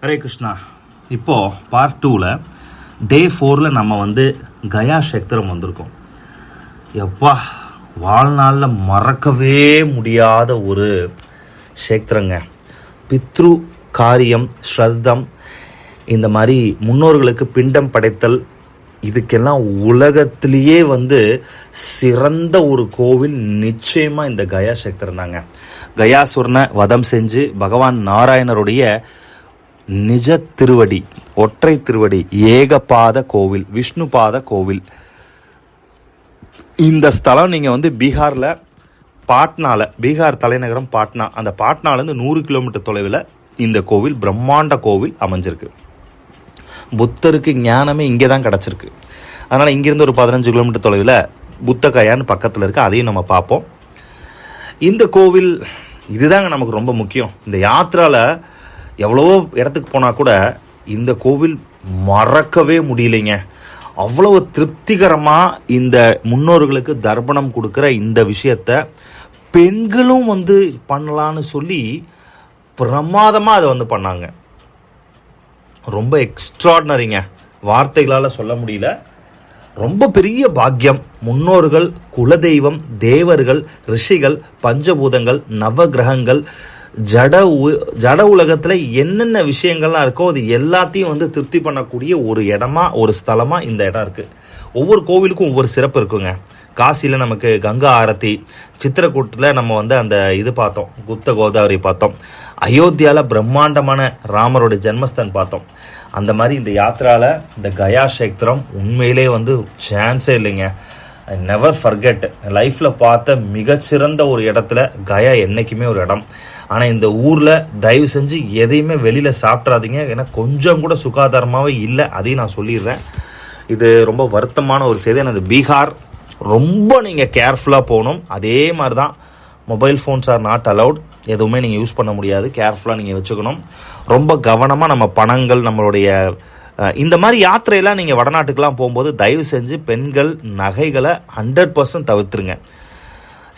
ஹரே கிருஷ்ணா. இப்போது பார்ட் 2ல் டே 4ல் நம்ம கயா க்ஷேத்திரம் வந்திருக்கோம். எப்பா, வாழ்நாளில் மறக்கவே முடியாத ஒரு க்ஷேத்திரங்க. பித்ரு காரியம், ஸ்ரத்தம், இந்த மாதிரி முன்னோர்களுக்கு பிண்டம் படைத்தல், இதுக்கெல்லாம் உலகத்திலேயே சிறந்த ஒரு கோவில் நிச்சயமாக இந்த கயா க்ஷேத்திரம் தாங்க. கயாசுரனை வதம் செஞ்சு பகவான் நாராயணருடைய நிஜ திருவடி, ஒற்றை திருவடி, ஏகபாத கோவில், விஷ்ணுபாத கோவில். இந்த ஸ்தலம் நீங்கள் பீகாரில் பாட்னாவில், பீகார் தலைநகரம் பாட்னா, அந்த பாட்னாலேருந்து 100 கிலோமீட்டர் தொலைவில் இந்த கோவில், பிரம்மாண்ட கோவில் அமைஞ்சிருக்கு. புத்தருக்கு ஞானமே இங்கே தான் கிடச்சிருக்கு. அதனால் இங்கேருந்து ஒரு 15 கிலோமீட்டர் தொலைவில் புத்த கயான்னு பக்கத்தில் இருக்குது, அதையும் நம்ம பார்ப்போம். இந்த கோவில் இதுதாங்க நமக்கு ரொம்ப முக்கியம். இந்த யாத்திராவில் எவ்வளவோ இடத்துக்கு போனால் கூட இந்த கோவில் மறக்கவே முடியலைங்க. அவ்வளவு திருப்திகரமாக இந்த முன்னோர்களுக்கு தர்ப்பணம் கொடுக்குற இந்த விஷயத்தை பெண்களும் பண்ணலான்னு சொல்லி பிரமாதமாக அதை பண்ணாங்க. ரொம்ப எக்ஸ்ட்ராடினரிங்க, வார்த்தைகளால் சொல்ல முடியல. ரொம்ப பெரிய பாக்கியம். முன்னோர்கள், குலதெய்வம், தேவர்கள், ரிஷிகள், பஞ்சபூதங்கள், நவகிரகங்கள், ஜட உலகத்தில் என்னென்ன விஷயங்கள்லாம் இருக்கோ அது எல்லாத்தையும் திருப்தி பண்ணக்கூடிய ஒரு இடமா, ஒரு ஸ்தலமாக இந்த இடம் இருக்குது. ஒவ்வொரு கோவிலுக்கும் ஒவ்வொரு சிறப்பு இருக்குங்க. காசியில் நமக்கு கங்கா ஆரத்தி, சித்திரக்கூட்டில் நம்ம அந்த இது பார்த்தோம், குப்த கோதாவரி பார்த்தோம். அயோத்தியாவில் பிரம்மாண்டமான ராமருடைய ஜென்மஸ்தான் பார்த்தோம். அந்த மாதிரி இந்த யாத்திராவில் இந்த கயா க்ஷேத்திரம் உண்மையிலே சான்ஸே இல்லைங்க. I never forget. லைஃப்பில் பார்த்த மிகச்சிறந்த ஒரு இடத்துல கயா என்றைக்குமே ஒரு இடம். ஆனால் இந்த ஊரில் தயவு செஞ்சு எதையுமே வெளியில் சாப்பிட்றாதீங்க. ஏன்னா கொஞ்சம் கூட சுகாதாரமாகவே இல்லை, அதையும் நான் சொல்லிடுறேன். இது ரொம்ப வருத்தமான ஒரு செய்தி. ஆனால் இது பீகார், ரொம்ப நீங்கள் கேர்ஃபுல்லாக போகணும். அதே மாதிரி தான் mobile phones are not allowed. எதுவுமே நீங்கள் யூஸ் பண்ண முடியாது. கேர்ஃபுல்லாக நீங்கள் வச்சுக்கணும். ரொம்ப கவனமாக நம்ம பணங்கள், நம்மளுடைய இந்த மாதிரி யாத்திரையெல்லாம் நீங்கள் வடநாட்டுக்கெலாம் போகும்போது தயவு செஞ்சு பெண்கள் நகைகளை 100% தவிர்த்துருங்க.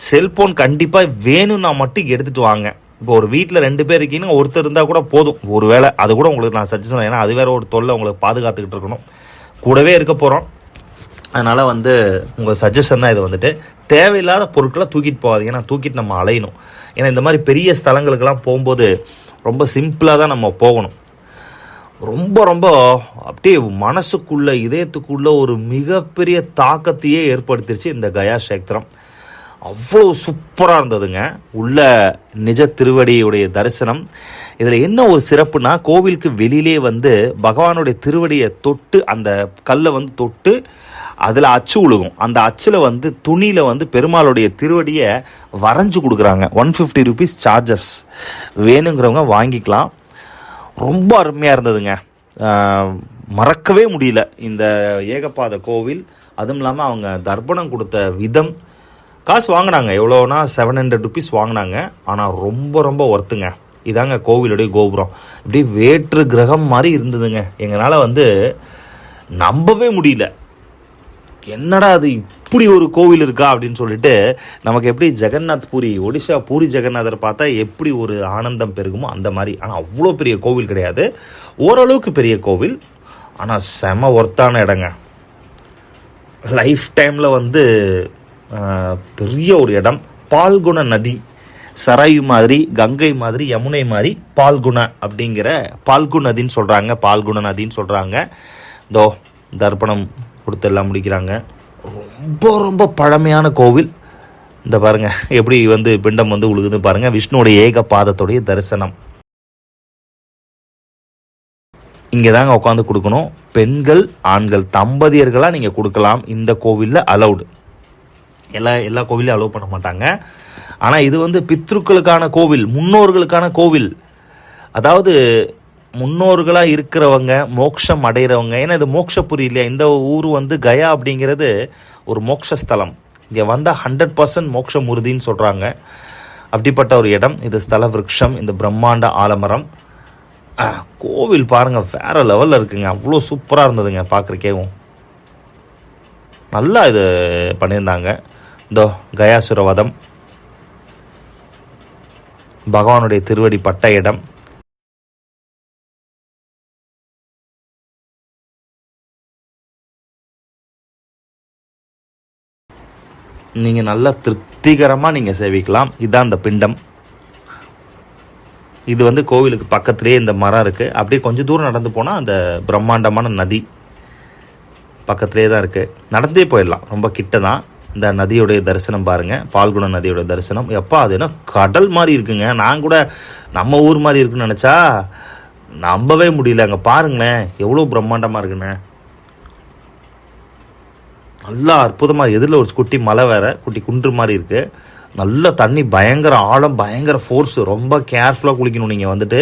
செல்ஃபோன் கண்டிப்பாக வேணும்னா மட்டும் எடுத்துகிட்டு வாங்க. இப்போ ஒரு வீட்டில் 2 பேர் இருக்கீங்கன்னா ஒருத்தர் இருந்தால் கூட போதும். ஒரு வேளை அது கூட உங்களுக்கு நான் சஜஷன். ஏன்னா அது வேறு ஒரு தொல்லை, உங்களுக்கு பாதுகாத்துக்கிட்டு இருக்கணும். கூடவே இருக்க போகிறோம். அதனால் உங்கள் சஜஷன் தான் இது. தேவையில்லாத பொருட்களை தூக்கிட்டு போகாதீங்க. ஏன்னா தூக்கிட்டு நம்ம அலையணும். ஏன்னா இந்த மாதிரி பெரிய ஸ்தலங்களுக்கெல்லாம் போகும்போது ரொம்ப சிம்பிளாக தான் நம்ம போகணும். ரொம்ப ரொம்ப அப்படியே மனசுக்குள்ள, இதயத்துக்குள்ள ஒரு மிகப்பெரிய தாக்கத்தையே ஏற்படுத்திருச்சு இந்த கயா க்ஷேத்திரம். அவ்வளோ சூப்பராக இருந்ததுங்க. உள்ள நிஜ திருவடியுடைய தரிசனம். இதில் என்ன ஒரு சிறப்புனா, கோவிலுக்கு வெளியிலே பகவானுடைய திருவடியை தொட்டு, அந்த கல்லை தொட்டு அதில் அச்சு உழுகும். அந்த அச்சில் துணியில் பெருமாளுடைய திருவடியை வரைஞ்சி கொடுக்குறாங்க. 150 rupees சார்ஜஸ். வேணுங்கிறவங்க வாங்கிக்கலாம். ரொம்ப அருமையாக இருந்ததுங்க. மறக்கவே முடியல இந்த ஏகபாத கோவில். அதுவும் இல்லாமல் அவங்க தர்ப்பணம் கொடுத்த விதம், காசு வாங்கினாங்க. எவ்வளோனா 700 rupees வாங்கினாங்க. ஆனால் ரொம்ப ரொம்ப ஒர்த்துங்க. இதாங்க கோவிலுடைய கோபுரம். இப்படி வேற்று கிரகம் மாதிரி இருந்ததுங்க. எங்களால் நம்பவே முடியல. என்னடா அது, இப்படி ஒரு கோவில் இருக்கா அப்படின்னு சொல்லிட்டு, நமக்கு எப்படி ஜெகநாத் பூரி, ஒடிஷா பூரி ஜெகநாதர் பார்த்தா எப்படி ஒரு ஆனந்தம் பெருகுமோ அந்த மாதிரி. ஆனால் அவ்வளோ பெரிய கோவில் கிடையாது, ஓரளவுக்கு பெரிய கோவில். ஆனால் செம ஒர்த்தான இடங்க. லைஃப் டைமில் பெரிய ஒரு இடம். பால்குண நதி, சராயு மாதிரி, கங்கை மாதிரி, யமுனை மாதிரி, பால்குண அப்படிங்கிற பால்கு நதின்னு சொல்கிறாங்க, பால்குண நதின்னு சொல்கிறாங்க. இதோ தர்ப்பணம் கொடுத்து எல்லாம் முடிக்கிறாங்க. ரொம்ப ரொம்ப பழமையான கோவில். இந்த பாருங்க எப்படி பிண்டம் உழுகுது பாருங்க. விஷ்ணுடைய ஏக பாதத்துடைய தரிசனம். இங்கே தாங்க உட்காந்து கொடுக்கணும். பெண்கள், ஆண்கள், தம்பதியர்களாக நீங்கள் கொடுக்கலாம். இந்த கோவிலில் அலவுடு. எல்லா கோவிலையும் அலோவ் பண்ண மாட்டாங்க. ஆனால் இது பித்ருக்களுக்கான கோவில், முன்னோர்களுக்கான கோவில். அதாவது முன்னோர்களாக இருக்கிறவங்க, மோட்சம் அடைகிறவங்க. ஏன்னா இது மோட்சபுரி இல்லையா? இந்த ஊர் கயா அப்படிங்கிறது ஒரு மோட்சஸ்தலம். இங்கே 100% மோட்சம் உறுதின்னு சொல்கிறாங்க. அப்படிப்பட்ட ஒரு இடம் இது. ஸ்தல விருட்சம், இந்த பிரம்மாண்ட ஆலமரம். கோவில் பாருங்கள், வேறு லெவலில் இருக்குங்க. அவ்வளோ சூப்பராக இருந்ததுங்க பார்க்குறக்கேவும். நல்லா இது பண்ணியிருந்தாங்க. இதோ கயாசுரவதம், பகவானுடைய திருவடி பட்ட இடம். நீங்கள் நல்லா திருப்திகரமாக நீங்கள் சேவிக்கலாம். இதுதான் அந்த பிண்டம். இது வந்து கோவிலுக்கு பக்கத்துலேயே இந்த மரம் இருக்குது. அப்படியே கொஞ்சம் தூரம் நடந்து போனால் அந்த பிரம்மாண்டமான நதி பக்கத்துலேயே தான் இருக்குது. நடந்தே போயிடலாம், ரொம்ப கிட்ட தான். இந்த நதியுடைய தரிசனம் பாருங்கள், பால்குணம் நதியோட தரிசனம். எப்பா அது என்ன கடல் மாதிரி இருக்குங்க. நான் கூட நம்ம ஊர் மாதிரி இருக்குன்னு நினச்சா நம்பவே முடியல. அங்கே பாருங்களேன் எவ்வளோ பிரம்மாண்டமாக இருக்குண்ணே. நல்லா அற்புதமாக, எதிரில் ஒரு குட்டி மலை வேறு, குட்டி குன்று மாதிரி இருக்குது. நல்ல தண்ணி, பயங்கர ஆழம், பயங்கர ஃபோர்ஸு. ரொம்ப கேர்ஃபுல்லாக குளிக்கணும் நீங்கள் வந்துட்டு,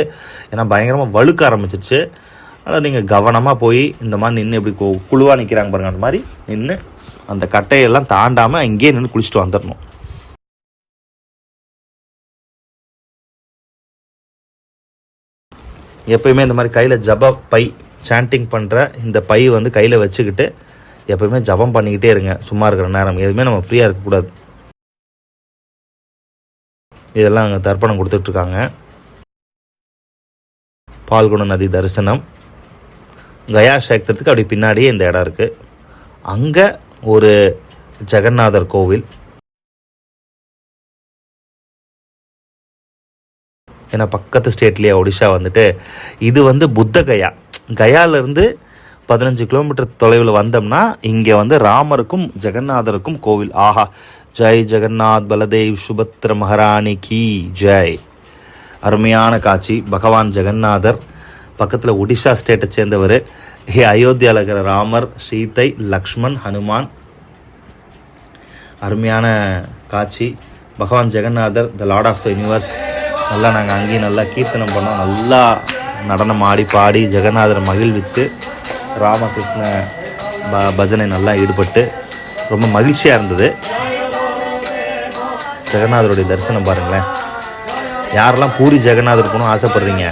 ஏன்னா பயங்கரமாக வழுக்க ஆரம்பிச்சிருச்சு. அதனால் நீங்கள் கவனமாக போய் இந்த மாதிரி நின்று எப்படி குழுவாக நிற்கிறாங்க பாருங்கள், அந்த மாதிரி நின்று அந்த கட்டையெல்லாம் தாண்டாமல் அங்கேயே நின்று குளிச்சுட்டு வந்துடணும். எப்பயுமே இந்த மாதிரி கையில் ஜப பை, சாண்டிங் பண்ணுற இந்த பை வந்து கையில் வச்சுக்கிட்டு எப்பயுமே ஜபம் பண்ணிக்கிட்டே இருங்க. சும்மா இருக்கிற நேரம் எதுவுமே நம்ம ஃப்ரீயாக இருக்கக்கூடாது. இதெல்லாம் அங்கே தர்ப்பணம் கொடுத்துட்ருக்காங்க. பால்குண நதி தரிசனம். கயா சேத்திரத்துக்கு அப்படி பின்னாடியே இந்த இடம் இருக்குது. அங்கே ஒரு ஜெகநாதர் கோவில். ஏன்னா பக்கத்து ஸ்டேட்லேயே ஒடிஷா வந்துட்டு இது வந்து புத்த கயா. கயாவிலேருந்து 15 கிலோமீட்டர் தொலைவில் வந்தோம்னா இங்கே வந்து ராமருக்கும் ஜெகநாதருக்கும் கோவில். ஆஹா, ஜெய் ஜெகநாத் பலதேவ் சுபத்ர மகாராணி கி ஜெய். அருமையான காட்சி. பகவான் ஜெகநாதர் பக்கத்தில் ஒடிஷா ஸ்டேட்டை சேர்ந்தவர். அயோத்தியாவில் இருக்கிற ராமர், சீதை, லக்ஷ்மண், ஹனுமான். அருமையான காட்சி. பகவான் ஜெகநாதர் த லார்ட் ஆஃப் த யூனிவர்ஸ். நல்லா நாங்கள் அங்கேயும் நல்லா கீர்த்தனம் பண்ணோம். நல்லா நடனம் ஆடி பாடி ஜெகநாதரை மகிழ்வித்து ராமகிருஷ்ண பஜனை நல்லா ஈடுபட்டு ரொம்ப மகிழ்ச்சியாக இருந்தது. ஜெகநாதருடைய தரிசனம் பாருங்களேன். யாரெல்லாம் பூரி ஜெகநாதர் இருக்கணும் ஆசைப்படுறீங்க,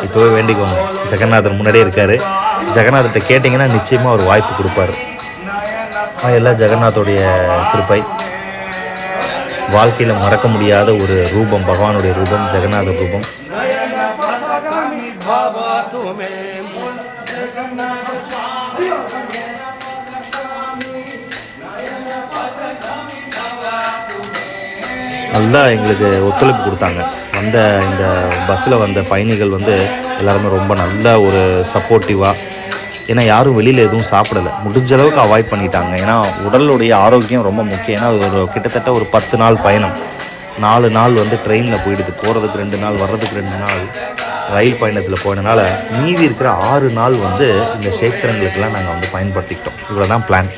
இப்போவே வேண்டிக்கோங்க. ஜெகநாதர் முன்னாடியே இருக்கார். ஜெகநாதர்கிட்ட கேட்டிங்கன்னா நிச்சயமாக ஒரு வாய்ப்பு கொடுப்பார். எல்லாம் ஜெகநாதருடைய கிருபை. வாழ்க்கையில் மறக்க முடியாத ஒரு ரூபம், பகவானுடைய ரூபம், ஜெகநாதர் ரூபம். நல்லா எங்களுக்கு ஒத்துழைப்பு கொடுத்தாங்க. வந்த இந்த பஸ்ஸில் வந்த பயணிகள் வந்து எல்லாருமே ரொம்ப நல்ல ஒரு சப்போர்ட்டிவாக. ஏன்னா யாரும் வெளியில் எதுவும் சாப்பிடலை, முடிஞ்ச அளவுக்கு அவாய்ட் பண்ணிட்டாங்க. ஏன்னா உடலுடைய ஆரோக்கியம் ரொம்ப முக்கியம். ஏன்னா ஒரு கிட்டத்தட்ட ஒரு 10 நாள் பயணம். 4 நாள் வந்து ட்ரெயினில் போயிடுது, போகிறதுக்கு 2 நாள், வர்றதுக்கு 2 நாள் ரயில் பயணத்தில் போனதுனால மீதி இருக்கிற 6 நாள் வந்து இந்த சேத்திரங்களுக்கெல்லாம் நாங்கள் வந்து பயன்படுத்திக்கிட்டோம். இவ்வளோ தான் பிளான்,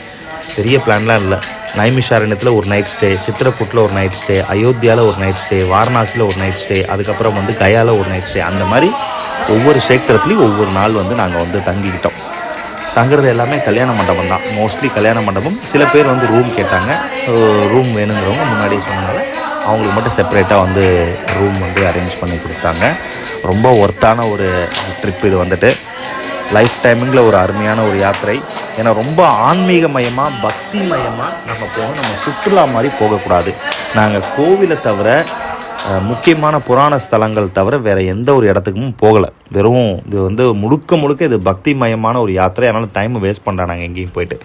பெரிய பிளான்லாம் இல்லை. நைமிஷாரண்யத்தில் ஒரு நைட் ஸ்டே, சித்திரக்கூட்டில் ஒரு நைட் ஸ்டே, அயோத்தியாவில் ஒரு நைட் ஸ்டே, வாரணாசியில் ஒரு நைட் ஸ்டே, அதுக்கப்புறம் வந்து கயாவில் ஒரு நைட் ஸ்டே. அந்த மாதிரி ஒவ்வொரு சேத்திரத்துலேயும் ஒவ்வொரு நாள் வந்து நாங்கள் வந்து தங்கிக்கிட்டோம். தங்குறது எல்லாமே கல்யாண மண்டபம் தான், மோஸ்ட்லி கல்யாண மண்டபம். சில பேர் வந்து ரூம் கேட்டாங்க, ரூம் வேணுங்கிறவங்க முன்னாடியே சொன்னனால அவங்களுக்கு மட்டும் செப்பரேட்டாக வந்து ரூம் வந்து அரேஞ்ச் பண்ணி கொடுத்தாங்க. ரொம்ப ஒர்த்தான ஒரு ட்ரிப் இது வந்துட்டு. லைஃப் டைமிங்கில் ஒரு அருமையான ஒரு யாத்திரை. ஏன்னா ரொம்ப ஆன்மீகமயமாக, பக்தி மயமாக நம்ம போகணும். நம்ம சுற்றுலா மாதிரி போகக்கூடாது. நாங்கள் கோவிலை தவிர, முக்கியமான புராண ஸ்தலங்கள் தவிர வேறு எந்த ஒரு இடத்துக்கும் போகலை. வெறும் இது வந்து முழுக்க இது பக்தி மயமான ஒரு யாத்திரை. அதனால் டைம் வேஸ்ட் பண்ணுறோம் நாங்கள் எங்கேயும் போயிட்டு.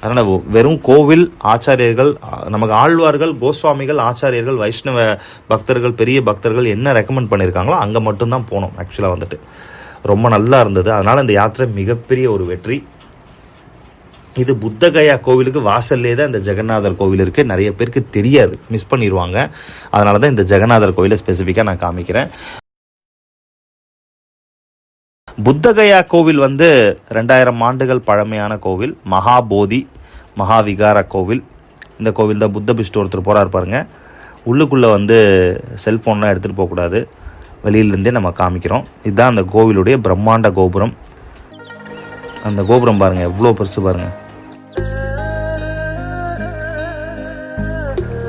அதனால் வெறும் கோவில், ஆச்சாரியர்கள், நமக்கு ஆழ்வார்கள், கோஸ்வாமிகள், ஆச்சாரியர்கள், வைஷ்ணவ பக்தர்கள், பெரிய பக்தர்கள் என்ன ரெக்கமெண்ட் பண்ணியிருக்காங்களோ அங்கே மட்டும்தான் போனோம். ஆக்சுவலாக வந்துட்டு ரொம்ப நல்லா இருந்தது. அதனால் இந்த யாத்திரை மிகப்பெரிய ஒரு வெற்றி. இது புத்தகயா கோவிலுக்கு வாசல்லே தான் இந்த ஜெகநாதர் கோவில் இருக்குது. நிறைய பேருக்கு தெரியாது, மிஸ் பண்ணிடுவாங்க. அதனால தான் இந்த ஜெகநாதர் கோவிலை ஸ்பெசிஃபிக்காக நான் காமிக்கிறேன். புத்தகயா கோவில் வந்து 2000 ஆண்டுகள் பழமையான கோவில். மகாபோதி மகாவிகார கோவில். இந்த கோவில் தான் புத்த பிஷ்டு ஒருத்தர் போகிறார் பாருங்க. உள்ளுக்குள்ளே வந்து செல்ஃபோன்லாம் எடுத்துகிட்டு போகக்கூடாது, வெளியிலேருந்தே நம்ம காமிக்கிறோம். இதுதான் அந்த கோவிலுடைய பிரம்மாண்ட கோபுரம். அந்த கோபுரம் பாருங்கள் எவ்வளோ பெருசு பாருங்கள்.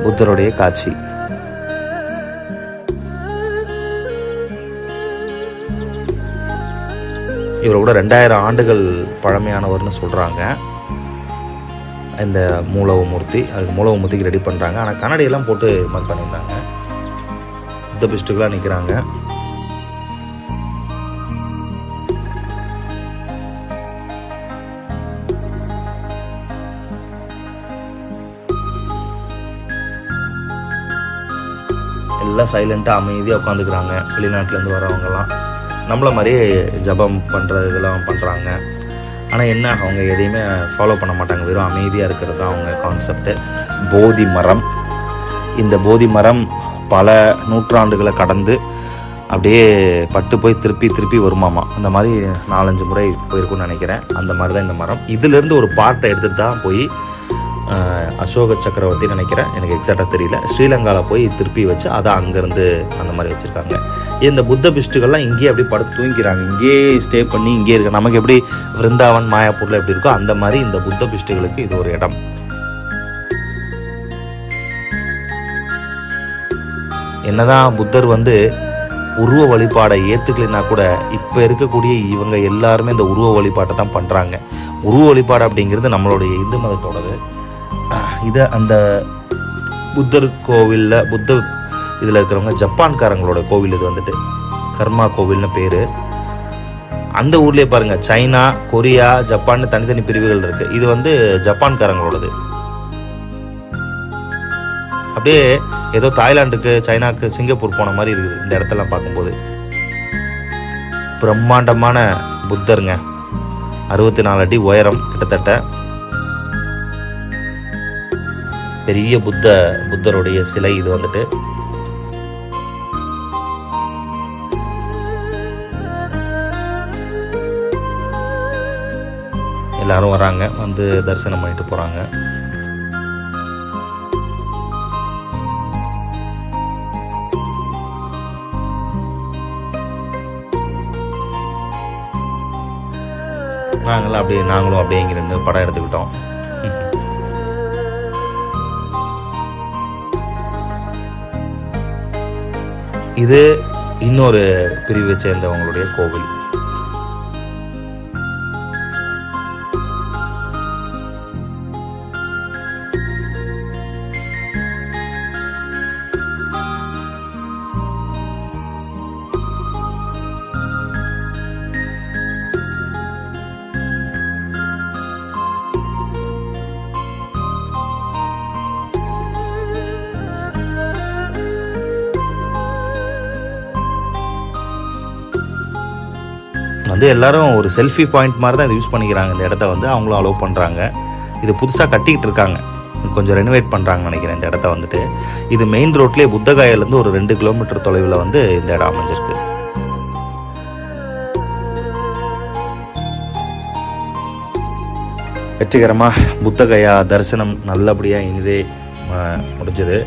புத்தருடைய காட்சி. இவரை கூட 2000 ஆண்டுகள் பழமையானவர்னு சொல்கிறாங்க. இந்த மூலவமூர்த்தி, அதுக்கு மூலவமூர்த்திக்கு ரெடி பண்ணுறாங்க. ஆனால் கண்ணாடியெல்லாம் போட்டு மண் பண்ணியிருந்தாங்க. புத்த பிஷ்டுகளாக நிற்கிறாங்க. எல்லாம் சைலண்ட்டாக அமைதியாக உட்காந்துக்கிறாங்க. வெளிநாட்டிலேருந்து வரவங்கலாம் நம்மள மாதிரியே ஜபம் பண்ணுறது இதெல்லாம் பண்ணுறாங்க. ஆனால் என்ன, அவங்க எதையுமே ஃபாலோ பண்ண மாட்டாங்க, வெறும் அமைதியாக இருக்கிறது தான் அவங்க கான்செப்டு. போதி மரம், இந்த போதி மரம் பல நூற்றாண்டுகளை கடந்து அப்படியே பட்டு போய் திருப்பி வருமாமா. அந்த மாதிரி 4-5 முறை போயிருக்குன்னு நினைக்கிறேன். அந்த மாதிரி தான் இந்த மரம். இதிலேருந்து ஒரு பார்ட்டை எடுத்துகிட்டு தான் போய் அசோக சக்கரவர்த்தி நினைக்கிறேன், எனக்கு எக்ஸாக்டாக தெரியல, ஸ்ரீலங்காவில் போய் திருப்பி வச்சு அதை அங்கேருந்து அந்த மாதிரி வச்சுருக்காங்க. இந்த புத்த பிஸ்டுகள்லாம் இங்கேயே அப்படியே படுத்து தூங்கிக்கிறாங்க, இங்கேயே ஸ்டே பண்ணி இங்கே இருக்க. நமக்கு எப்படி விருந்தாவன் மாயாப்பூரில் எப்படி இருக்கோ அந்த மாதிரி இந்த புத்த பிஸ்டுகளுக்கு இது ஒரு இடம். என்னதான் புத்தர் உருவ வழிபாடை ஏற்றுக்கலைன்னா கூட இப்போ இருக்கக்கூடிய இவங்க எல்லாருமே இந்த உருவ வழிபாட்டை தான் பண்ணுறாங்க. உருவ வழிபாடு அப்படிங்கிறது நம்மளுடைய இந்து மதத்தோடது. இதை அந்த புத்தர் கோவிலில் இதில் இருக்கிறவங்க ஜப்பான்காரங்களோட கோவில். இது கர்மா கோவில்னு பேர். அந்த ஊர்லேயே பாருங்கள், சைனா, கொரியா, ஜப்பான் தனித்தனி பிரிவுகள் இருக்குது. இது ஜப்பான்காரங்களோடது. அப்படியே ஏதோ தாய்லாந்துக்கு, சைனாக்கு, சிங்கப்பூர் போன மாதிரி இருக்குது இந்த இடத்தெல்லாம் பார்க்கும்போது. பிரம்மாண்டமான புத்தருங்க, 64 அடி உயரம் கிட்டத்தட்ட. பெரிய புத்தருடைய சிலை இது எல்லாரும் வராங்க, தரிசனம் பண்ணிட்டு போகிறாங்க. நாங்களும் அப்படியே இங்கே நின்று படம் எடுத்துக்கிட்டோம். இது இன்னொரு பிரிவை சேர்ந்தவங்களுடைய கோவில். எல்லாரும் ஒரு செல்ஃபி பாயிண்ட் மாதிரி தான் இதை யூஸ் பண்ணிக்கிறாங்க. இந்த இடத்த அவங்களும் அலோவ் பண்ணுறாங்க. இது புதுசாக கட்டிக்கிட்டு இருக்காங்க, கொஞ்சம் ரெனோவேட் பண்ணுறாங்கன்னு நினைக்கிறேன் இந்த இடத்த. இது மெயின் ரோட்லேயே புத்தகாயிலேருந்து ஒரு 2 கிலோமீட்டர் தொலைவில் இந்த இடம் அமைஞ்சிருக்கு. வெற்றிகரமாக புத்தகயா தரிசனம் நல்லபடியாக இனிதே முடிஞ்சது.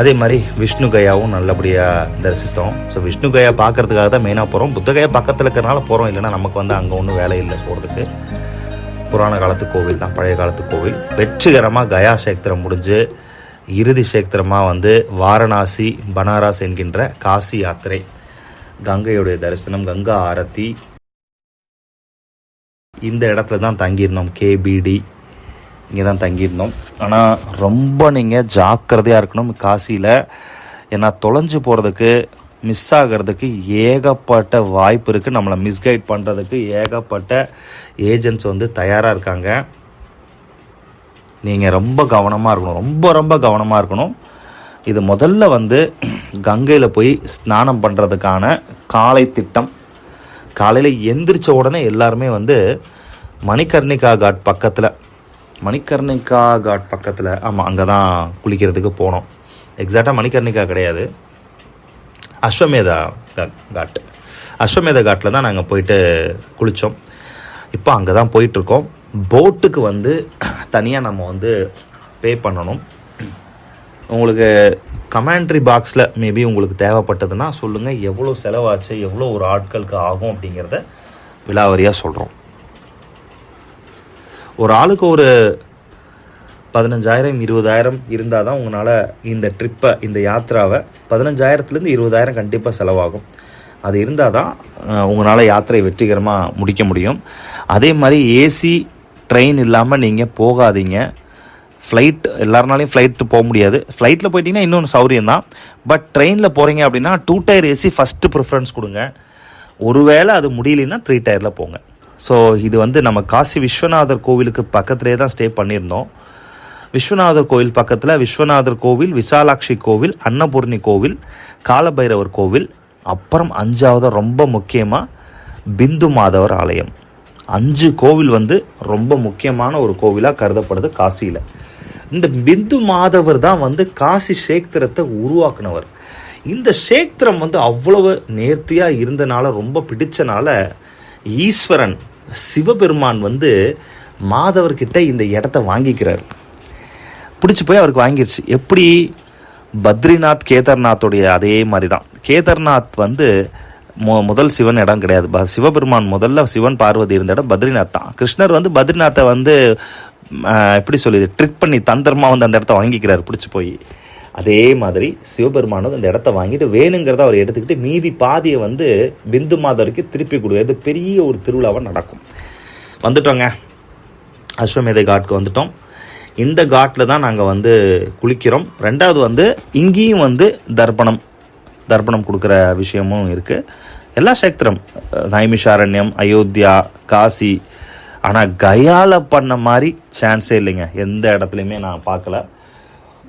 அதே மாதிரி விஷ்ணு கயாவும் நல்லபடியாக தரிசித்தோம். ஸோ விஷ்ணு கயா பார்க்கறதுக்காக தான் மெயினாக போகிறோம். புத்த கயா பக்கத்தில் இருக்கிறனால போகிறோம், இல்லைன்னா நமக்கு அங்கே ஒன்றும் வேலை இல்லை போகிறதுக்கு. புராண காலத்து கோவில் தான், பழைய காலத்து கோவில். வெற்றிகரமாக கயா சேத்திரம் முடிஞ்சு இறுதி சேத்திரமாக வாரணாசி, பனாரஸ் என்கின்ற காசி யாத்திரை, கங்கையுடைய தரிசனம், கங்கா ஆரத்தி. இந்த இடத்துல தான் தங்கியிருந்தோம், KBD இங்கே தான் தங்கியிருந்தோம். ஆனால் ரொம்ப நீங்கள் ஜாக்கிரதையாக இருக்கணும் காசியில். ஏன்னா தொலைஞ்சு போகிறதுக்கு, மிஸ் ஆகிறதுக்கு ஏகப்பட்ட வாய்ப்பு இருக்குது. நம்மளை மிஸ்கைட் பண்ணுறதுக்கு ஏகப்பட்ட ஏஜென்ட்ஸ் தயாராக இருக்காங்க. நீங்கள் ரொம்ப கவனமாக இருக்கணும், ரொம்ப கவனமாக இருக்கணும். இது முதல்ல கங்கையில் போய் ஸ்நானம் பண்ணுறதுக்கான காலை திட்டம். காலையில் எந்திரிச்ச உடனே எல்லாருமே மணிகர்ணிகா காட் பக்கத்தில் ஆமாம், அங்கே தான் குளிக்கிறதுக்கு போனோம். எக்ஸாக்டாக மணிகர்ணிகா கிடையாது, அஸ்வமேதா காட்டில் தான் நாங்கள் போயிட்டு குளித்தோம். இப்போ அங்கே தான் போயிட்டுருக்கோம். போட்டுக்கு தனியாக நம்ம பே பண்ணணும். உங்களுக்கு கமெண்ட்ரி பாக்ஸில் மேபி உங்களுக்கு தேவைப்பட்டதுன்னா சொல்லுங்கள், எவ்வளோ செலவாச்சு, எவ்வளோ ஒரு ஆட்களுக்கு ஆகும் அப்படிங்கிறத விலாவரியாக சொல்கிறோம். ஒரு ஆளுக்கு ஒரு 15,000 20,000 இருந்தால் தான் உங்களால் இந்த ட்ரிப்பை, இந்த யாத்திராவை 15,000 20,000 கண்டிப்பாக செலவாகும். அது இருந்தால் தான் உங்களால் யாத்திரை வெற்றிகரமாக முடிக்க முடியும். அதே மாதிரி ஏசி ட்ரெயின் இல்லாமல் நீங்கள் போகாதீங்க. ஃப்ளைட், எல்லாருனாலையும் ஃப்ளைட்டு போக முடியாது. ஃப்ளைட்டில் போயிட்டீங்கன்னா இன்னொன்று சௌரியம் தான். பட் ட்ரெயினில் போகிறீங்க அப்படின்னா 2 டயர் ஏசி ஃபஸ்ட்டு ப்ரிஃபரன்ஸ் கொடுங்க. ஒருவேளை அது முடியலன்னா 3 டயரில் போங்க. ஸோ இது நம்ம காசி விஸ்வநாதர் கோவிலுக்கு பக்கத்துலேயே தான் ஸ்டே பண்ணியிருந்தோம். விஸ்வநாதர் கோவில் பக்கத்தில் விஸ்வநாதர் கோவில், விசாலாட்சி கோவில், அன்னபூர்ணி கோவில், காலபைரவர் கோவில், அப்புறம் 5வது ரொம்ப முக்கியமாக பிந்து மாதவர் ஆலயம். 5 கோவில் ரொம்ப முக்கியமான ஒரு கோவிலாக கருதப்படுது காசியில். இந்த பிந்து மாதவர் தான் காசி சேத்திரத்தை உருவாக்குனவர். இந்த சேத்திரம் அவ்வளவு நேர்த்தியாக இருந்தனால, ரொம்ப பிடிச்சனால ஈஸ்வரன் சிவபெருமான் மாதவர்கிட்ட இந்த இடத்த வாங்கிக்கிறார். பிடிச்சி போய் அவருக்கு வாங்கிருச்சு. எப்படி? பத்ரிநாத் கேதார்நாத்தோடைய அதே மாதிரி தான். கேதார்நாத் முதல் சிவன் இடம் கிடையாது. சிவபெருமான் முதல்ல சிவன் பார்வதி இருந்த இடம் பத்ரிநாத் தான். கிருஷ்ணர் பத்ரிநாத்தை எப்படி சொல்லுது, ட்ரிக் பண்ணி தந்திரமாக அந்த இடத்த வாங்கிக்கிறார் பிடிச்சி போய். அதே மாதிரி சிவபெருமானது அந்த இடத்த வாங்கிட்டு வேணுங்கிறத அவர் எடுத்துக்கிட்டு மீதி பாதியை பிந்து மாதவருக்கு திருப்பி கொடுக்குறது பெரிய ஒரு திருவிழாவாக நடக்கும். வந்துட்டோங்க, அஸ்வமேதை காட்டுக்கு வந்துட்டோம். இந்த காட்டில் தான் நாங்கள் குளிக்கிறோம். 2வது இங்கேயும் தர்ப்பணம் கொடுக்குற விஷயமும் இருக்குது. எல்லா சேத்திரம், நைமிஷாரண்யம், அயோத்தியா, காசி. ஆனால் கயாவில் பண்ண மாதிரி சான்ஸே இல்லைங்க. எந்த இடத்துலையுமே நான் பார்க்கல.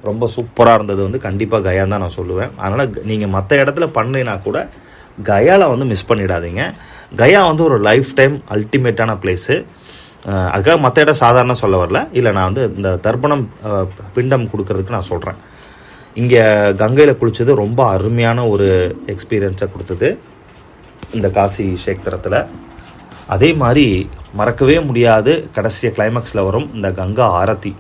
ரொம்ப சூப்பராக இருந்தது கண்டிப்பாக கயான்னு தான் நான் சொல்லுவேன். அதனால் நீங்கள் மற்ற இடத்துல பண்ணினா கூட கயாவில் மிஸ் பண்ணிடாதீங்க. கயா ஒரு லைஃப் டைம் அல்டிமேட்டான பிளேஸு. அதுக்காக மற்ற இடம் சாதாரண சொல்ல வரல. இல்லை, நான் இந்த தர்ப்பணம் பிண்டம் கொடுக்கறதுக்கு நான் சொல்கிறேன். இங்கே கங்கையில் குளித்தது ரொம்ப அருமையான ஒரு எக்ஸ்பீரியன்ஸை கொடுத்தது இந்த காசி சேத்திரத்தில். அதே மாதிரி மறக்கவே முடியாது, கடைசியாக கிளைமேக்ஸில் வரும் இந்த கங்கா ஆரத்தி